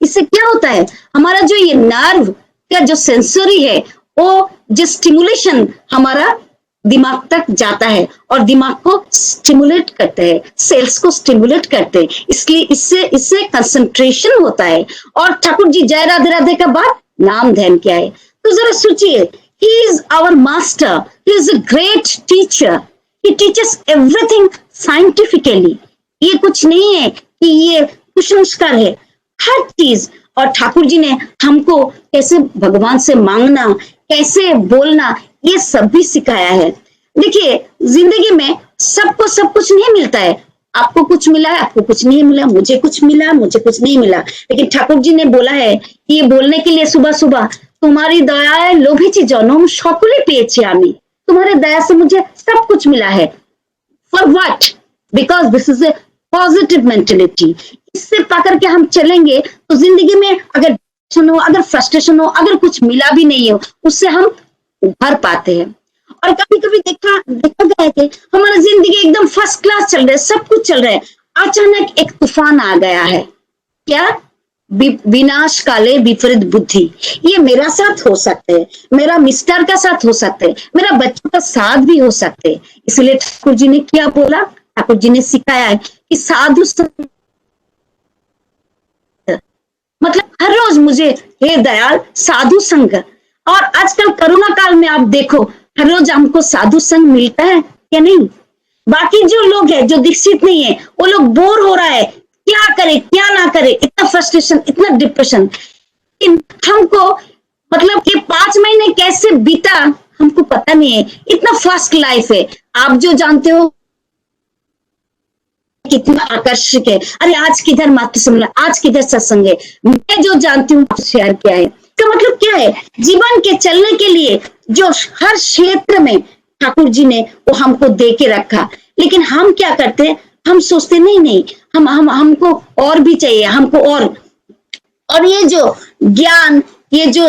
इससे क्या होता है, हमारा जो ये नर्व का जो सेंसरी है, वो जो स्टिमुलेशन हमारा दिमाग तक जाता है और दिमाग को स्टिमुलेट करते हैं, सेल्स को स्टिमुलेट करते हैं, इसलिए इससे कंसंट्रेशन होता है। और ठाकुर जी जय राधे राधे का बाद नाम ध्यान किया है। तो जरा सोचिए, he is our master, he is a great teacher, he teaches everything scientifically. ये कुछ नहीं है कि ये कुसंस्कार है, हर चीज। और ठाकुर जी ने हमको कैसे भगवान से मांगना, कैसे बोलना, ये सब भी सिखाया है। देखिए जिंदगी में सबको सब कुछ नहीं मिलता है, आपको कुछ मिला है, आपको कुछ नहीं मिला, मुझे कुछ मिला, मुझे कुछ नहीं मिला। लेकिन ठाकुर जी ने बोला है कि ये बोलने के लिए सुबह सुबह, तुम्हारी दया लोभेছি জনম সকলে পেয়েছি আমি, तुम्हारे दया से मुझे सब कुछ मिला है। For what? Because this is a positive mentality. इससे पाकर के हम चलेंगे तो जिंदगी में अगर हो, अगर फ्रस्ट्रेशन हो, अगर कुछ मिला भी नहीं हो, उससे हम उभर पाते हैं। और कभी कभी देखा गया है कि हमारा जिंदगी एकदम फर्स्ट क्लास चल रहा है, सब कुछ चल रहा है, अचानक एक तूफान आ गया है। क्या? विनाश काले विपरीत बुद्धि। ये मेरा साथ हो सकते हैं, मेरा मिस्टर का साथ हो सकते हैं, मेरा बच्चों का साथ भी हो सकते हैं। इसलिए ठाकुर जी ने क्या बोला? ठाकुर जी ने सिखाया है कि साधु मतलब हर रोज मुझे हे दयाल साधु संग। और आजकल कोरोना काल में आप देखो, हर रोज हमको साधु संग मिलता है क्या नहीं? बाकी जो लोग हैं जो दीक्षित नहीं है वो लोग बोर हो रहा है, क्या करे क्या ना करे, इतना फ्रस्ट्रेशन, इतना डिप्रेशन। हमको मतलब ये 5 महीने कैसे बीता हमको पता नहीं है, इतना फास्ट लाइफ है। आप जो जानते हो कितना आकर्षक है, अरे आज किधर मातृ सम्मेलन, आज किधर सत्संग है, मैं जो जानती हूँ शेयर किया है। इसका मतलब क्या है? जीवन के चलने के लिए जो हर क्षेत्र में ठाकुर जी ने वो हमको दे के रखा, लेकिन हम क्या करते हैं? हम सोचते नहीं हमको और भी चाहिए, हमको और ये जो ज्ञान, ये जो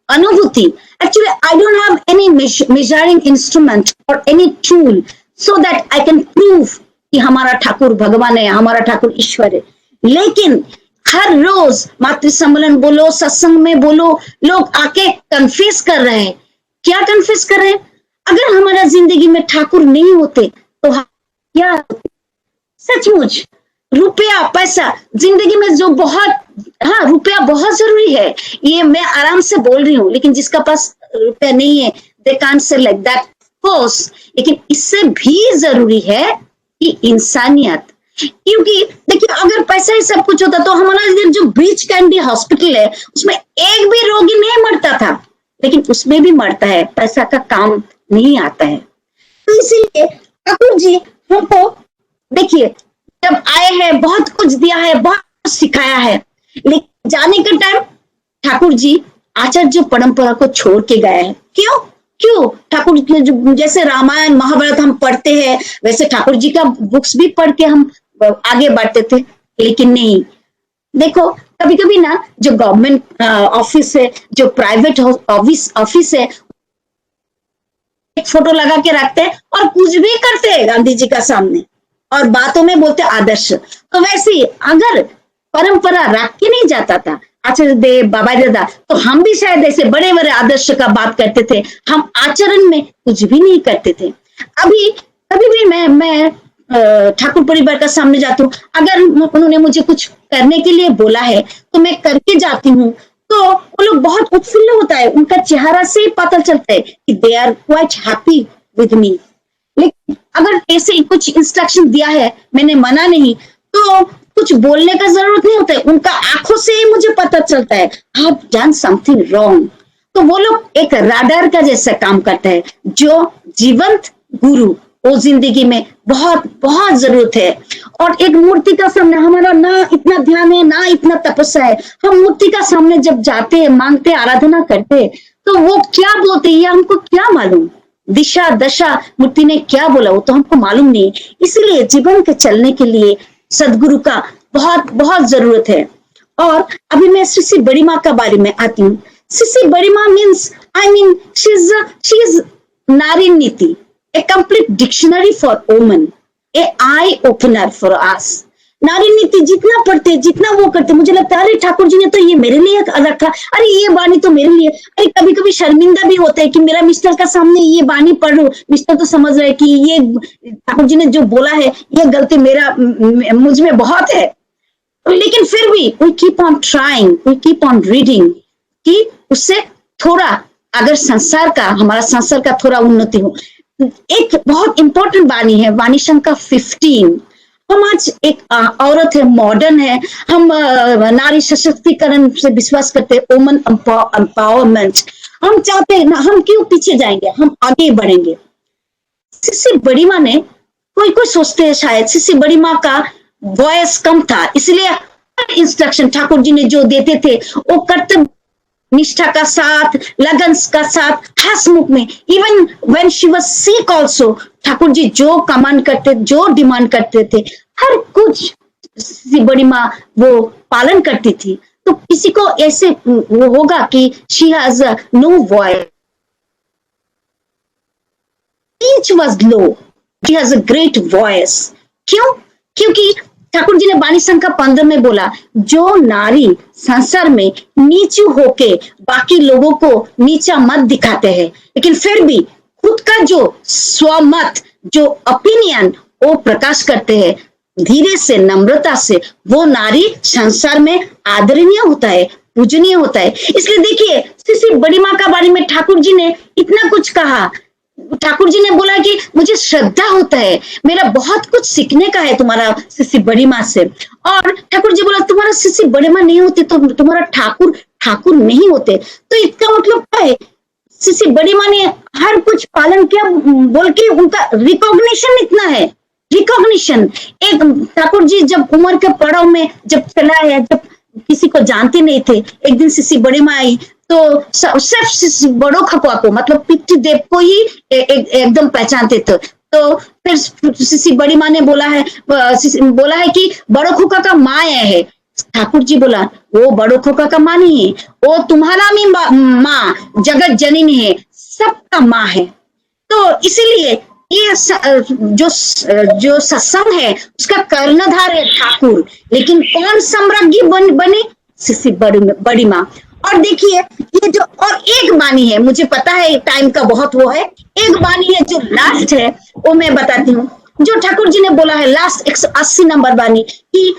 अनुभूति, actually I don't have any measuring instrument और any tool so that I can prove कि हमारा ठाकुर भगवान है, हमारा ठाकुर ईश्वर है। लेकिन हर रोज मातृ सम्मेलन बोलो, सत्संग में बोलो, लोग आके कन्फेस कर रहे हैं। क्या कन्फेस कर रहे हैं? अगर हमारा जिंदगी में ठाकुर नहीं होते तो क्या? सचमुच रुपया पैसा जिंदगी में जो बहुत, हाँ रुपया बहुत जरूरी है, ये मैं आराम से बोल रही हूँ, लेकिन जिसका पास रुपया नहीं है they can't say like that course. लेकिन इससे भी जरूरी है कि इंसानियत, क्योंकि देखिए अगर पैसा ही सब कुछ होता तो हमारा इधर जो ब्रीच कैंडी हॉस्पिटल है उसमें एक भी रोगी नहीं मरता था, लेकिन उसमें भी मरता है, पैसा का काम नहीं आता है। तो इसीलिए ठाकुर जी हमको देखिए जब आए हैं बहुत कुछ दिया है, बहुत कुछ सिखाया है, लेकिन जाने का टाइम ठाकुर जी आचार्य परंपरा को छोड़ के गए हैं। क्यों ठाकुर जैसे रामायण महाभारत हम पढ़ते हैं वैसे ठाकुर जी का बुक्स भी पढ़ के हम आगे बढ़ते थे, लेकिन नहीं। देखो कभी कभी ना जो गवर्नमेंट ऑफिस है, जो प्राइवेट ऑफिस है, एक फोटो लगा के रखते हैं और कुछ भी करते हैं गांधी जी का सामने और बातों में बोलते आदर्श। तो वैसे ही अगर परंपरा रख के नहीं जाता था आचार्य देव, बाबा दादा, तो हम भी शायद ऐसे बड़े बड़े आदर्श का बात करते थे, हम आचरण में कुछ भी नहीं करते थे। अभी कभी भी मैं ठाकुर परिवार का सामने जाती हूँ, अगर उन्होंने मुझे कुछ करने के लिए बोला है तो मैं करके जाती हूँ, तो वो लोग बहुत उत्फुल्ल होता है, उनका चेहरा से पता चलता है कि they are quite happy with me. लेकिन अगर ऐसे कुछ इंस्ट्रक्शन दिया है, मैंने मना नहीं, तो कुछ बोलने का जरूरत नहीं होता है, उनका आंखों से ही मुझे पता चलता है I have done something wrong. तो वो लोग एक राडार का जैसा काम करता है, जो जीवंत गुरु वो जिंदगी में बहुत बहुत जरूरत है। और एक मूर्ति का सामने हमारा ना इतना ध्यान है, ना इतना तपस्या है, हम मूर्ति का सामने जब जाते हैं, मांगते, आराधना करते, तो वो क्या बोलते हैं हमको क्या मालूम, दिशा दशा मूर्ति ने क्या बोला वो तो हमको मालूम नहीं। इसलिए जीवन के चलने के लिए सदगुरु का बहुत बहुत जरूरत है। और अभी मैं श्री बड़ी माँ का बारे में आती हूँ। श्री बड़ी माँ मीन्स शी इज नारी नीति, a complete dictionary for women, a eye opener for us। नारी नीति जितना पढ़ते, जितना वो करते, मुझे लगता है अरे ठाकुर जी ने तो ये मेरे लिए रखा, अरे ये बानी तो मेरे लिए। अरे कभी कभी शर्मिंदा भी होता है कि मेरा मिस्टर का सामने ये बानी पढ़ रहा हूँ, मिस्टर तो समझ रहे कि ये ठाकुर जी ने जो बोला है ये गलती मुझ में बहुत है, लेकिन फिर भी we keep on trying, we keep on reading कि उससे थोड़ा अगर हमारा संसार का थोड़ा उन्नति हो। एक बहुत इंपॉर्टेंट वाणी है वाणी शंका 15। हम आज एक औरत है, मॉडर्न है, हम नारी सशक्तिकरण से विश्वास करते हैं, वुमन एम्पावरमेंट। हम चाहते हैं ना, हम क्यों पीछे जाएंगे, हम आगे बढ़ेंगे। सिसी बड़ी माँ ने कोई सोचते हैं शायद सिसी बड़ी माँ का वॉइस कम था, इसलिए इंस्ट्रक्शन ठाकुर जी ने जो देते थे वो कर्तव्य निष्ठा का साथ, लगन का साथ, हंसमुख में। Even when she was sick also Thakur ji जो कमांड करते, जो डिमांड करते थे, हर कुछ बड़ी माँ वो पालन करती थी। तो किसी को ऐसे वो होगा कि she has no voice, each was low, she has a great voice. क्यों? क्योंकि ठाकुर जी ने वाणी संख्या 15 में बोला, जो नारी संसार में नीचू होके बाकी लोगों को नीचा मत दिखाते हैं, लेकिन फिर भी खुद का जो स्वमत, जो ओपिनियन वो प्रकाश करते हैं धीरे से, नम्रता से, वो नारी संसार में आदरणीय होता है, पूजनीय होता है। इसलिए देखिए सिसी बड़ी माँ का बारे में ठाकुर जी ने इतना कुछ कहा। ठाकुर जी ने बोला कि मुझे श्रद्धा होता है, मेरा बहुत कुछ सीखने का है तुम्हारा शिष्य बड़ी माँ से। और ठाकुर जी बोला तुम्हारा शिष्य बड़ी माँ नहीं होती तो तुम्हारा ठाकुर ठाकुर नहीं होते। तो इसका मतलब क्या है, शिष्य बड़ी माँ ने हर कुछ पालन किया बोल के उनका रिकॉग्निशन इतना है, रिकॉग्निशन। एक ठाकुर जी जब उम्र के पड़ाव में जब चला है, जब किसी को जानते नहीं थे, एक दिन शिष्य बड़ी माँ आई तो सिर्फ बड़ो खकुआ को मतलब पितृ देव को ही एकदम पहचानते थे। तो फिर शिष्य बड़ी माँ ने बोला है कि बड़ो खोका का माँ आया है। ठाकुर जी बोला वो बड़ो खोका का माँ नहीं है, वो तुम्हारा भी माँ जगत जननी है, सबका माँ है। तो इसीलिए ये जो सत्संग है उसका कर्णधार है ठाकुर, लेकिन कौन सम्राज्ञी बने? शिष्य बड़ी माँ। और देखिए ये जो और एक बानी है, मुझे पता है टाइम का बहुत वो है, एक बानी है जो लास्ट है वो मैं बताती हूँ, जो ठाकुर जी ने बोला है लास्ट 180 नंबर बानी कि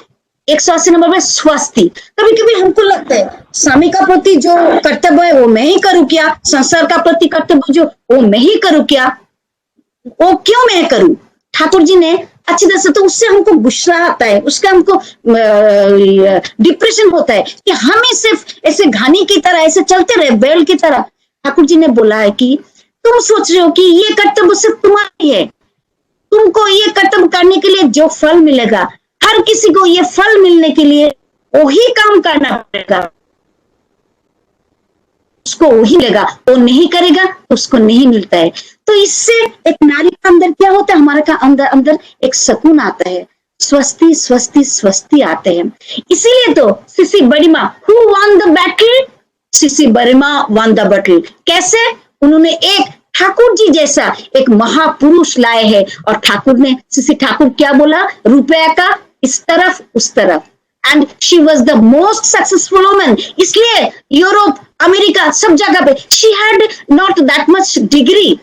180 नंबर में स्वस्ति। कभी कभी हमको लगता है स्वामी का प्रति जो कर्तव्य है वो मैं ही करूँ क्या, संसार का प्रति कर्तव्य जो वो मैं ही करूँ क्या, वो क्यों मैं करूं? ठाकुर जी ने अच्छी तरह से, तो उससे हमको गुस्सा आता है, उसका हमको डिप्रेशन होता है कि हम ही सिर्फ ऐसे घानी की तरह ऐसे चलते रहे बैल की तरह। ठाकुर जी ने बोला है कि तुम सोच रहे हो कि ये कर्तव्य सिर्फ तुम्हारा है, तुमको ये कर्तव्य करने के लिए जो फल मिलेगा, हर किसी को ये फल मिलने के लिए वही काम करना पड़ेगा, उसको वही मिलेगा, वो नहीं करेगा तो उसको नहीं मिलता है। तो इससे एक नारी का अंदर क्या होता है, हमारे का अंदर एक सुकून आता है, स्वस्ति स्वस्ति स्वस्ति आते हैं। इसीलिए तो शिष्य बड़ी माँ हु वन द बैटल, शिष्य बड़ी माँ वन द बैटल। कैसे? उन्होंने एक ठाकुर जी जैसा एक महापुरुष लाए हैं, और ठाकुर ने शिष्य ठाकुर क्या बोला, रुपया का इस तरफ उस तरफ, and she was the most successful woman. इसलिए यूरोप अमेरिका सब जगह पे she had not that much degree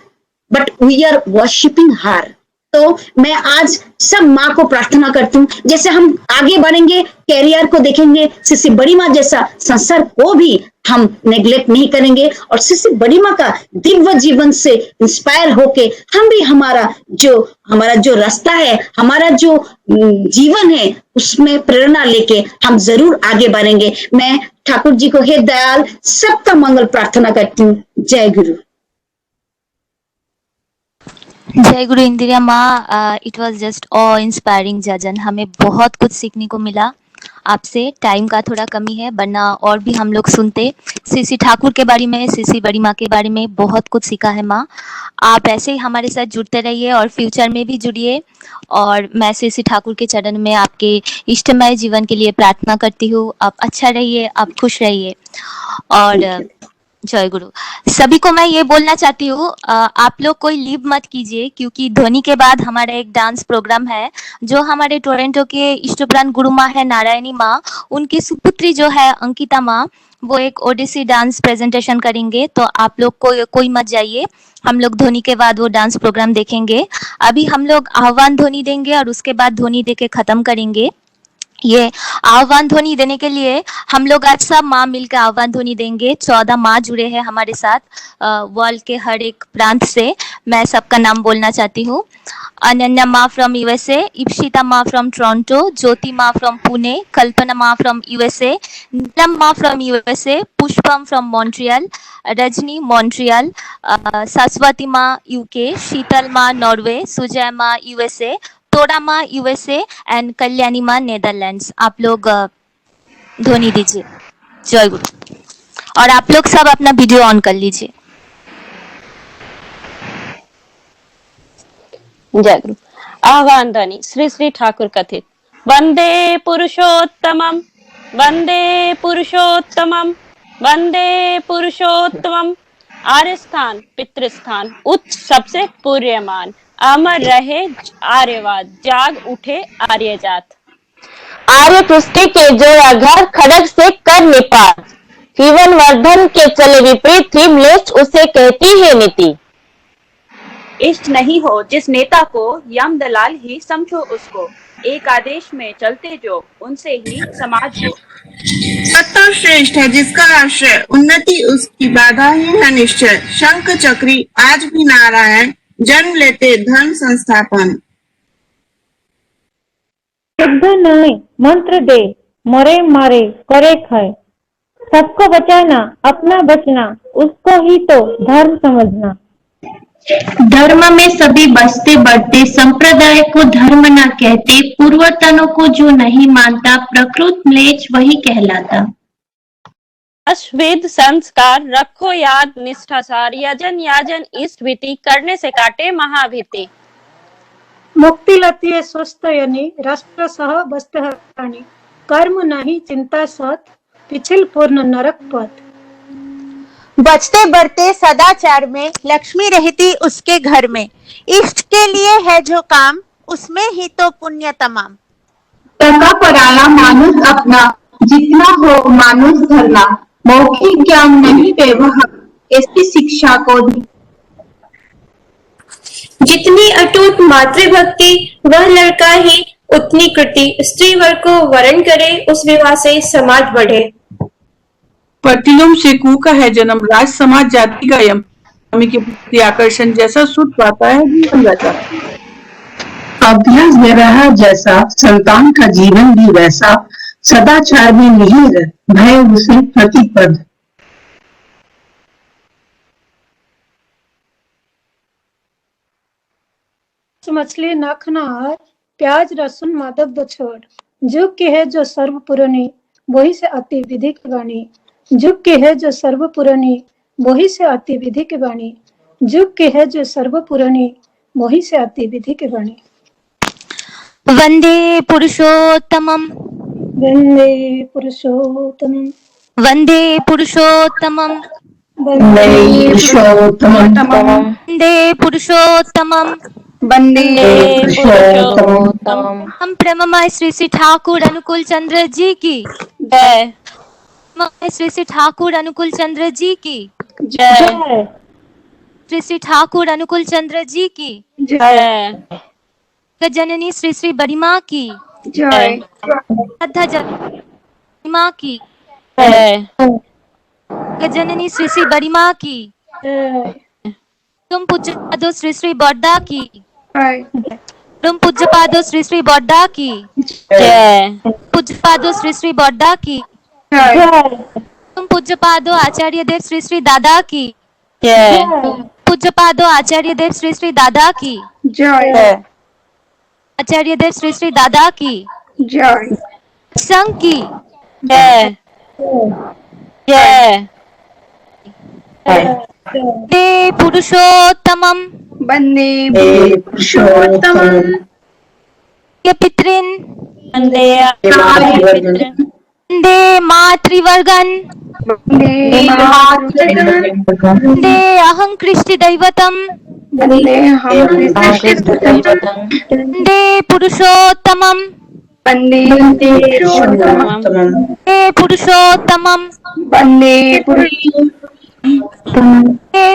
but we are worshipping her. तो मैं आज सब माँ को प्रार्थना करती हूँ, जैसे हम आगे बढ़ेंगे कैरियर को देखेंगे, शिष्य बड़ी माँ जैसा संसार को भी हम नेग्लेक्ट नहीं करेंगे, और शिष्य बड़ी माँ का दिव्य जीवन से इंस्पायर होके हम भी हमारा जो रास्ता है, हमारा जो जीवन है, उसमें प्रेरणा लेके हम जरूर आगे बढ़ेंगे। मैं ठाकुर जी को हे दयाल सबका मंगल प्रार्थना करती हूँ। जय गुरु। जय गुरु इंदिरा माँ। It was just awe inspiring जजन, हमें बहुत कुछ सीखने को मिला आपसे। टाइम का थोड़ा कमी है, वरना और भी हम लोग सुनते। शिष्य ठाकुर के बारे में, शिष्य बड़ी माँ के बारे में बहुत कुछ सीखा है माँ। आप ऐसे ही हमारे साथ जुड़ते रहिए और फ्यूचर में भी जुड़िए, और मैं शिष्य ठाकुर के चरण में आपके इष्टमय जीवन के लिए प्रार्थना करती हूँ। आप अच्छा रहिए, आप खुश रहिए, और जय गुरु। सभी को मैं ये बोलना चाहती हूँ, आप लोग कोई लीव मत कीजिए, क्योंकि ध्वनि के बाद हमारा एक डांस प्रोग्राम है जो हमारे टोरंटो के इष्टप्राण गुरु माँ है नारायणी माँ, उनकी सुपुत्री जो है अंकिता माँ, वो एक ओडिसी डांस प्रेजेंटेशन करेंगे। तो आप लोग कोई मत जाइए, हम लोग ध्वनि के बाद वो डांस प्रोग्राम देखेंगे। अभी हम लोग आह्वान ध्वनि देंगे और उसके बाद ध्वनि देके खत्म करेंगे। ये आह्वान ध्वनि देने के लिए हम लोग आज सब माँ मिलकर आह्वान ध्वनि देंगे। 14 माँ जुड़े हैं हमारे साथ वर्ल्ड के हर एक प्रांत से। मैं सबका नाम बोलना चाहती हूँ। अनन्या माँ फ्रॉम यूएसए, इप्सिता माँ फ्रॉम टोरंटो, ज्योति माँ फ्रॉम पुणे, कल्पना माँ फ्रॉम यूएसए, नीलम माँ from USA, Pushpam from Montreal, Rajni Montreal, Saraswati माँ यूके, शीतल माँ नॉर्वे, सुजय माँ यूएसए, तोड़ा माँ यूएसए एंड कल्याणी माँ नेदरलैंड्स। आप लोग ध्वनि दीजिए। जय गुरु। और आप लोग सब अपना वीडियो ऑन कर लीजिए। जय गुरु। आह्वान ध्वनि श्री श्री ठाकुर कथित। वंदे पुरुषोत्तमम, वंदे पुरुषोत्तमम, वंदे पुरुषोत्तमम। आर्य स्थान पितृस्थान उच्च सबसे पूर्यमान, अमर रहे आर्यवाद, जाग उठे आर्य जात। आर्य पुष्टि के जोड़ा घर खड़ग से कर निपात, जीवन वर्धन के चले विपरीत थी म्लेच्छ उसे कहती है नीति। इष्ट नहीं हो जिस नेता को, यम दलाल ही समझो उसको, एक आदेश में चलते जो उनसे ही समाज हो। सत्ता श्रेष्ठ है जिसका आश्रय, उन्नति उसकी बाधा ही है निश्चय। शंख चक्री आज भी नारायण, जन्म लेते धर्म संस्थापन। युद्ध नहीं मंत्र दे, मरे मारे करे खाए, सबको बचाना अपना बचना, उसको ही तो धर्म समझना। धर्म में सभी बसते बढ़ते, संप्रदाय को धर्म न कहते, पूर्वतनों को जो नहीं मानता, प्रकृत म्लेच्छ वही कहलाता। अश्वेध संस्कार रखो याद निष्ठासार, यजन याजन इष्ट भीति, करने से काटे महाभीति। मुक्ति लती है स्वस्थ यनी, राष्ट्र सह बस्त हानि, कर्म नहीं चिंता सत, पिछिल पूर्ण नरक पथ। बचते बढ़ते सदाचार में, लक्ष्मी रहती उसके घर में, इष्ट के लिए है जो काम, उसमें ही तो पुण्य तमाम। टका पराया मानुष अपना, जितना हो मानुष धरना, मौखिक ज्ञान नहीं व्यवहार, ऐसी शिक्षा को दी। जितनी अटूट मातृभक्ति वह लड़का ही उतनी कृति, स्त्री वर्ग को वरण करे उस विवाह से समाज बढ़े। पतिलुम से कू का है जन्म, राज समाज जाति का यम, स्वामी के प्रति आकर्षण जैसा सुख पाता है जीवन वैसा। अभ्यास रहा जैसा संतान का जीवन भी वैसा, सदाचार में मिहिर भय उसे प्रतिपद। मछली न खाना, प्याज लहसुन मादक दो छोड़, जुग के है जो सर्व पुरानी, वही से अति विधि की वाणी। जुग के है जो सर्व पुरानी, वही से अति विधि की वाणी। जुग के है जो सर्व पुरानी, वही से अति विधि की वाणी। वंदे पुरुषोत्तमम, वंदे पुरुषोत्तमम, वंदे पुरुषोत्तमम, वंदे पुरुषोत्तमम, वंदे पुरुषोत्तमम, वंदे पुरुषोत्तमम। हम प्रेममय श्री श्री ठाकुर अनुकूल चंद्र जी की जय। श्री श्री ठाकुर अनुकूल चंद्र जी की जय। श्री श्री ठाकुर अनुकूल चंद्र जी की जय। जननी श्री श्री बड़ी माँ की जय। श्रद्धा जननी माँ की जय। जननी श्री श्री बड़ी माँ की तुम पूज्य पादो श्री श्री बॉड्डा की तुम पूज्य पादो श्री श्री बॉड्डा की जय। पूज्य पादो श्री श्री बॉड्डा की तुम पूज्य पादो आचार्य देव श्री श्री दादा की जय। पूज्य पादो आचार्य देव श्री श्री दादा की जय। आचार्य देव श्री श्री दादा की जय। संघ की जय। जय। वंदे पुरुषोत्तमम, वंदे पुरुषोत्तमम, ये पितृन, वंदे वंदे मातृवर्गन, वंदे अहं कृष्टि दैवतम, वंदे पुरुषोत्तमम, वंदे पुरुषोत्तमम, वंदे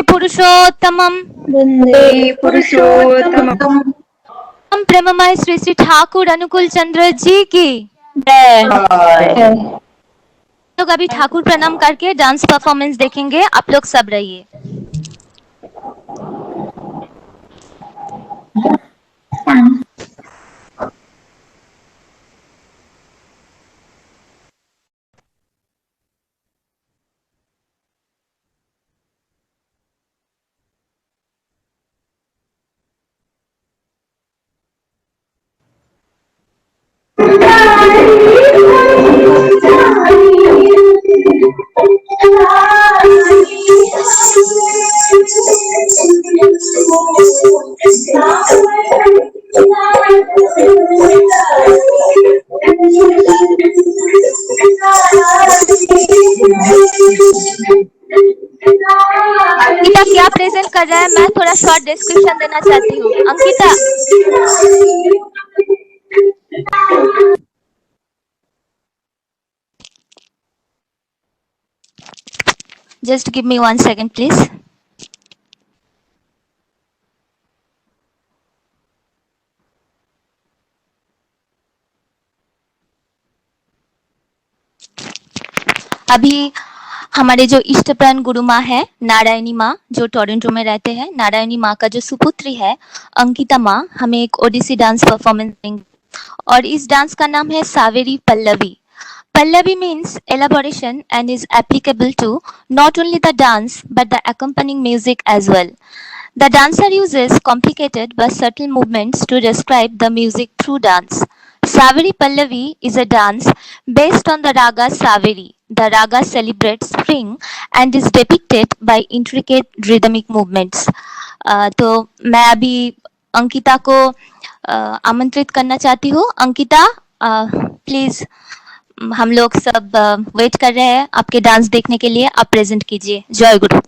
पुरुषोत्तमम, वंदे पुरुषोत्तमम। हम प्रेममय श्री श्री ठाकुर अनुकूल चंद्र जी की जय। लोग अभी ठाकुर प्रणाम करके डांस परफॉर्मेंस देखेंगे, आप लोग सब रहिए। अंकिता क्या प्रेजेंट कर रहा है, मैं थोड़ा शॉर्ट डिस्क्रिप्शन देना चाहती हूँ। Ankita just give me 1 second please। अभी हमारे जो इष्टप्राण गुरु माँ है नारायणी माँ, जो टोरंटो में रहते हैं, नारायणी माँ का जो सुपुत्री है अंकिता माँ, हमें एक ओडिसी डांस परफॉर्मेंस देंगे और इस डांस का नाम है Saveri Pallavi. Pallavi means elaboration and is applicable to not only the dance but the accompanying music as well. The dancer uses complicated but subtle movements to describe the music through dance. Saveri Pallavi is a dance based on the raga Saveri. The raga celebrates spring and is depicted by intricate rhythmic movements. तो मैं अभी अंकिता को आमंत्रित करना चाहती हूँ. अंकिता, प्लीज, हम लोग सब वेट कर रहे हैं आपके डांस देखने के लिए. आप प्रेजेंट कीजिए. जय गुरु.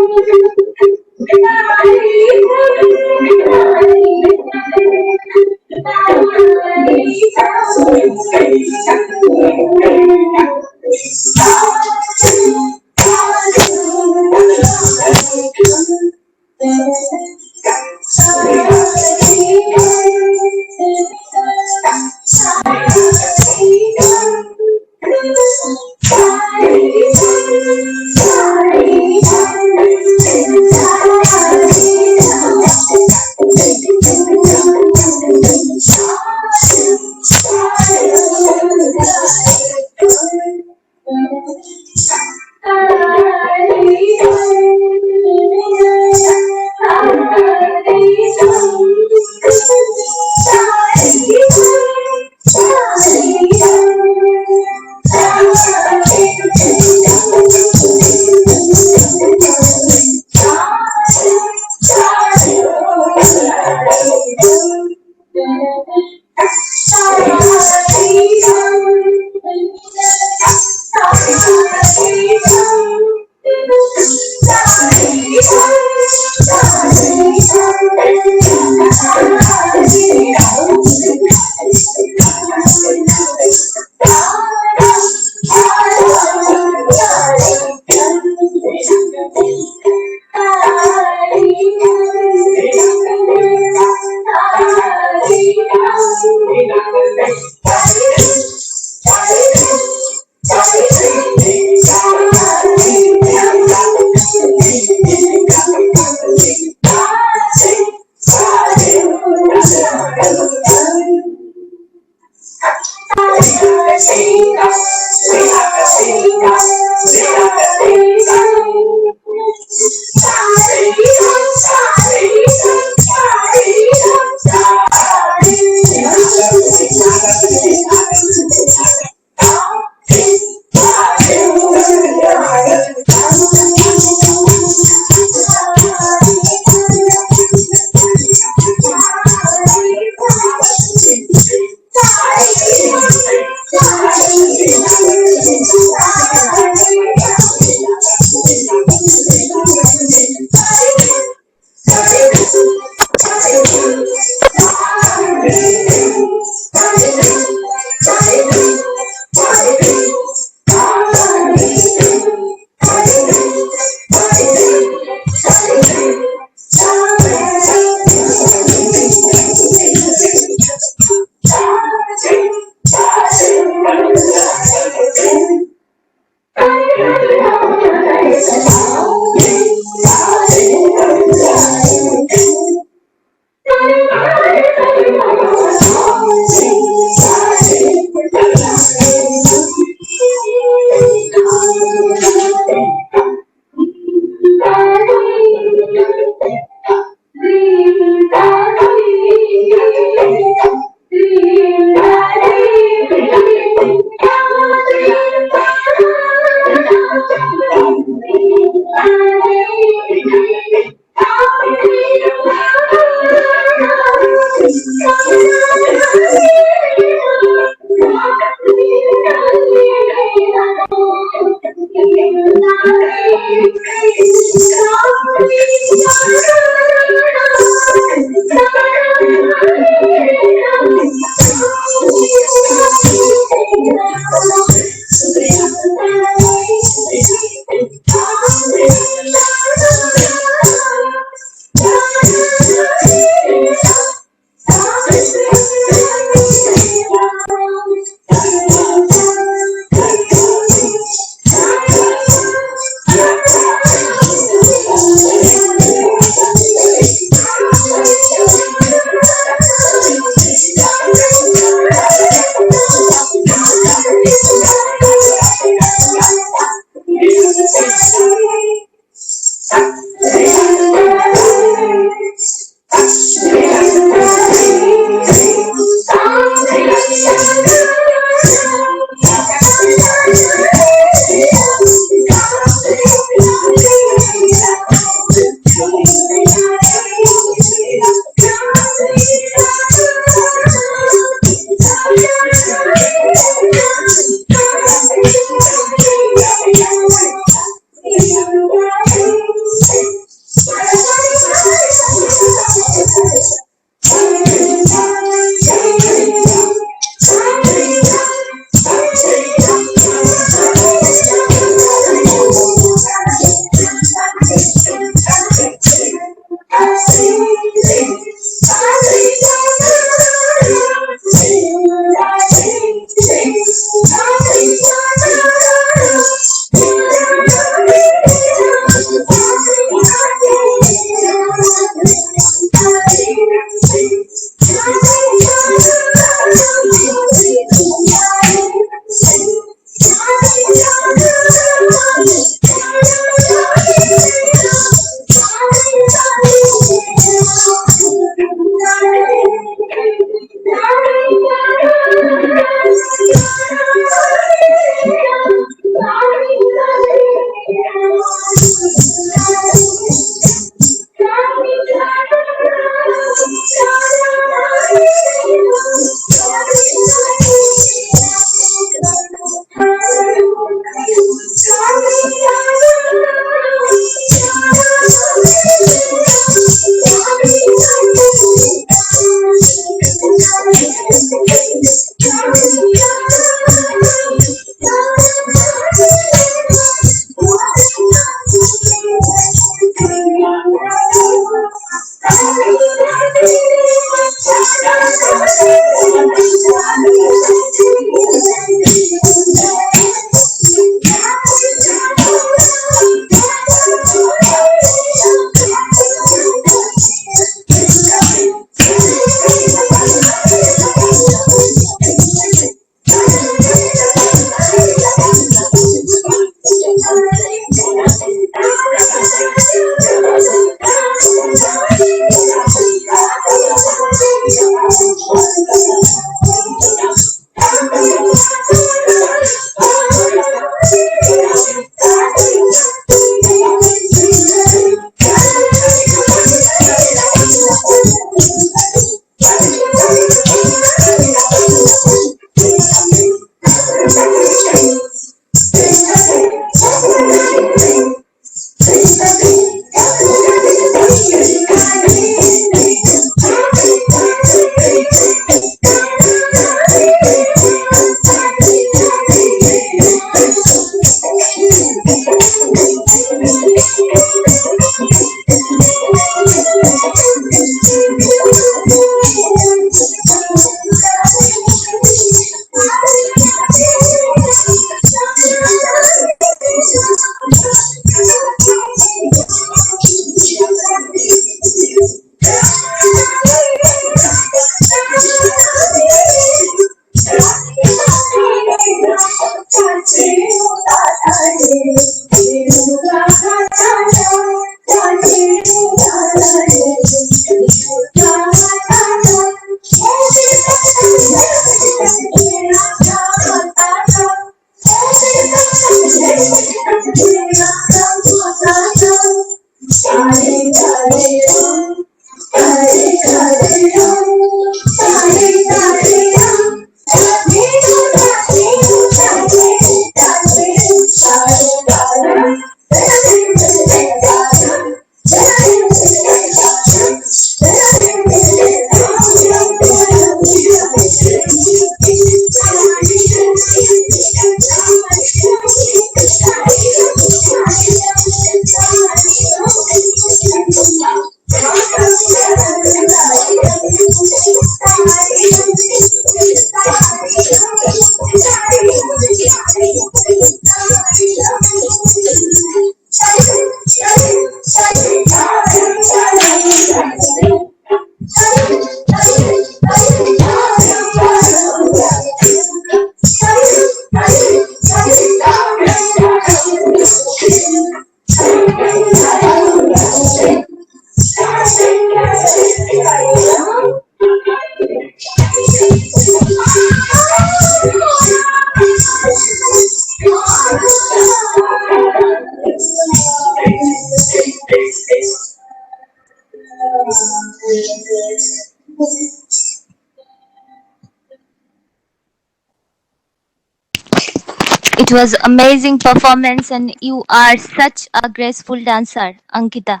It was amazing performance and you are such a graceful dancer, Ankita.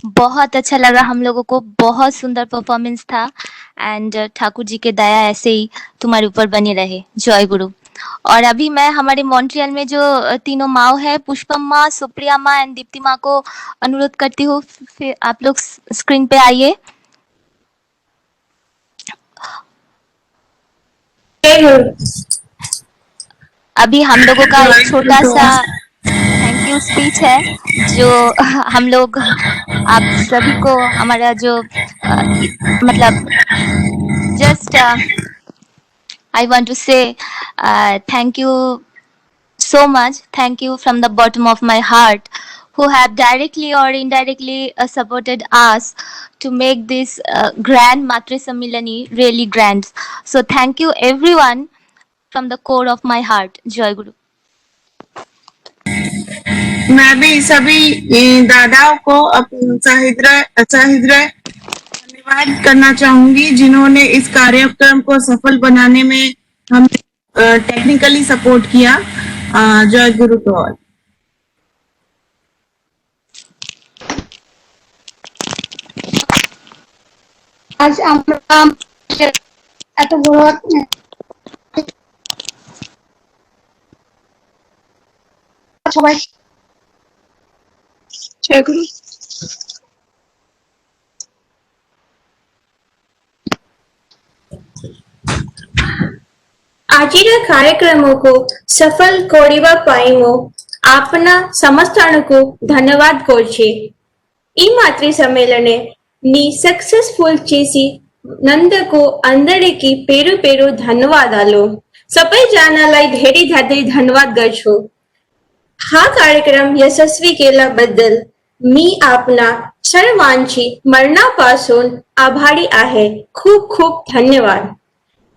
बहुत अच्छा लगा हम लोगों को, बहुत सुंदर परफॉर्मेंस था एंड ठाकुर जी के दया ऐसे ही तुम्हारे ऊपर बनी रहे. जय गुरु. और अभी मैं हमारे मॉन्ट्रियल में जो तीनों माँ है, पुष्पम माँ, सुप्रिया माँ एंड दीप्ति माँ को अनुरोध करती हूँ, फिर आप लोग स्क्रीन पे आइए. अभी हम लोगों का एक छोटा सा थैंक यू स्पीच है जो हम लोग आप सभी को हमारा जो मतलब जस्ट आई वांट टू से thank you so much. Thank you from the bottom of my heart who have directly or indirectly supported us to make this grand Matre Sammilani really grand. So thank you everyone from the core of my heart. Jai Guru. मैं भी सभी दादाओं को सहृदय धन्यवाद करना चाहूंगी जिन्होंने इस कार्यक्रम को सफल बनाने में हम टेक्निकली सपोर्ट किया. जय गुरु टू ऑल. आज আমরা এত বড় সবাই जय गुरु. આજના કાર્યક્રમોକୁ સફળ କରିବା ପାଇଁ ମୁଁ આપના ସମସ୍ତଙ୍କୁ ଧନ୍ୟବାଦ କରୁଛି. ఈ మాతృ సమ్మేళనే ని సక్సెస్ఫుల్ చేసి నందుకు అందరికీ పేరు పేరు ధన్యవాదాలు. सबै जनालाई धेरै धेरै धन्यवाद गर्छु. हा कार्यक्रम यशस्वी केल्याबद्दल मी आपणा सर्वांची मनापासून आभारी आहे. खूप खूप धन्यवाद.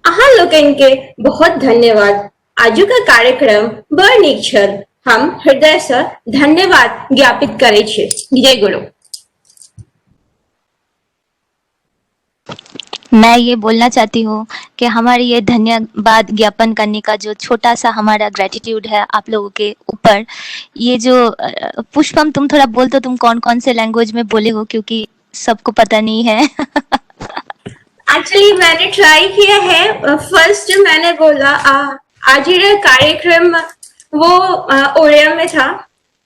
आहा लोकांके बहुत धन्यवाद. आजू का कार्यक्रम बड़ नीक छल. हम हृदय से धन्यवाद ज्ञापित करे छे. जय गुरु. मैं ये बोलना चाहती हूँ कि हमारे ये धन्यवाद ज्ञापन करने का जो छोटा सा हमारा ग्रेटिट्यूड है आप लोगों के ऊपर, ये जो पुष्पम तुम थोड़ा बोल दो तुम कौन कौन से लैंग्वेज में बोले हो क्योंकि सबको पता नहीं है. एक्चुअली मैंने ट्राई किया है. फर्स्ट मैंने बोला आज ये कार्यक्रम वो ओडिया में था.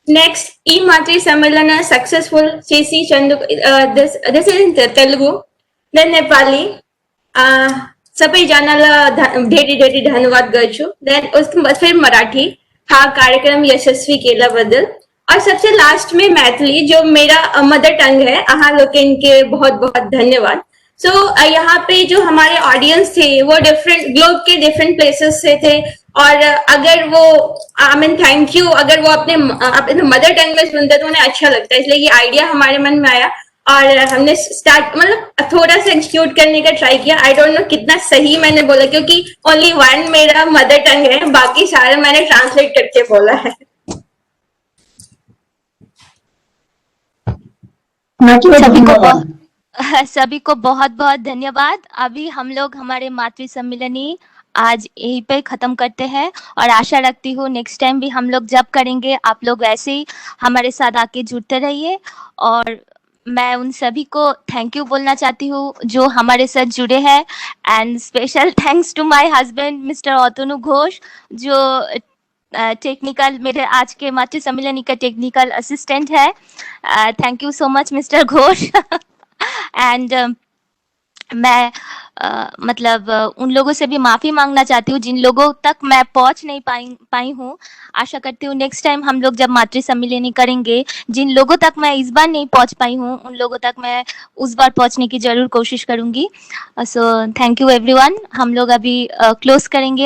नेक्स्ट ई मातृ सम्मेलन successful CC Chandu this is in Telugu. Then Nepali. सबै जनाला धेरै धेरै धन्यवाद गर्छु. देन उसके बाद फिर मराठी. हा कार्यक्रम यशस्वी केल्याबद्दल. और सबसे लास्ट में मैथिली जो मेरा मदर टंग है. आहा लोगन के बहुत बहुत धन्यवाद. सो यहाँ पे जो हमारे ऑडियंस थे वो डिफरेंट ग्लोब के डिफरेंट प्लेसेस से थे और अगर वो आई मीन थैंक यू अगर वो अपने मदर टंग में सुनते तो उन्हें अच्छा लगता है. इसलिए ये आइडिया हमारे मन में आया और हमने स्टार्ट मतलब थोड़ा सा एक्सक्यूट करने का ट्राई किया. आई डोंट नो कितना सही मैंने बोला क्योंकि ओनली वन मेरा मदर टंग है, बाकी सारे मैंने ट्रांसलेट करके बोला है. सभी को बहुत बहुत धन्यवाद. अभी हम लोग हमारे मातृ सम्मेलनी आज यहीं पे खत्म करते हैं और आशा रखती हूँ नेक्स्ट टाइम भी हम लोग जब करेंगे आप लोग ऐसे ही हमारे साथ आके जुड़ते रहिए. और मैं उन सभी को थैंक यू बोलना चाहती हूँ जो हमारे साथ जुड़े हैं and special thanks to my husband mister Atanu Ghosh जो टेक्निकल मेरे आज के मातृ सम्मेलनी का टेक्निकल असिस्टेंट है. Thank you so much mister Ghosh. And मैं मतलब उन लोगों से भी माफी मांगना चाहती हूँ जिन लोगों तक मैं पहुंच नहीं पाई हूँ. आशा करती हूँ नेक्स्ट टाइम हम लोग जब मातृ सम्मेलनी करेंगे जिन लोगों तक मैं इस बार नहीं पहुंच पाई हूँ उन लोगों तक मैं उस बार पहुंचने की जरूर कोशिश करूंगी. So thank you everyone. हम लोग अभी क्लोज करेंगे.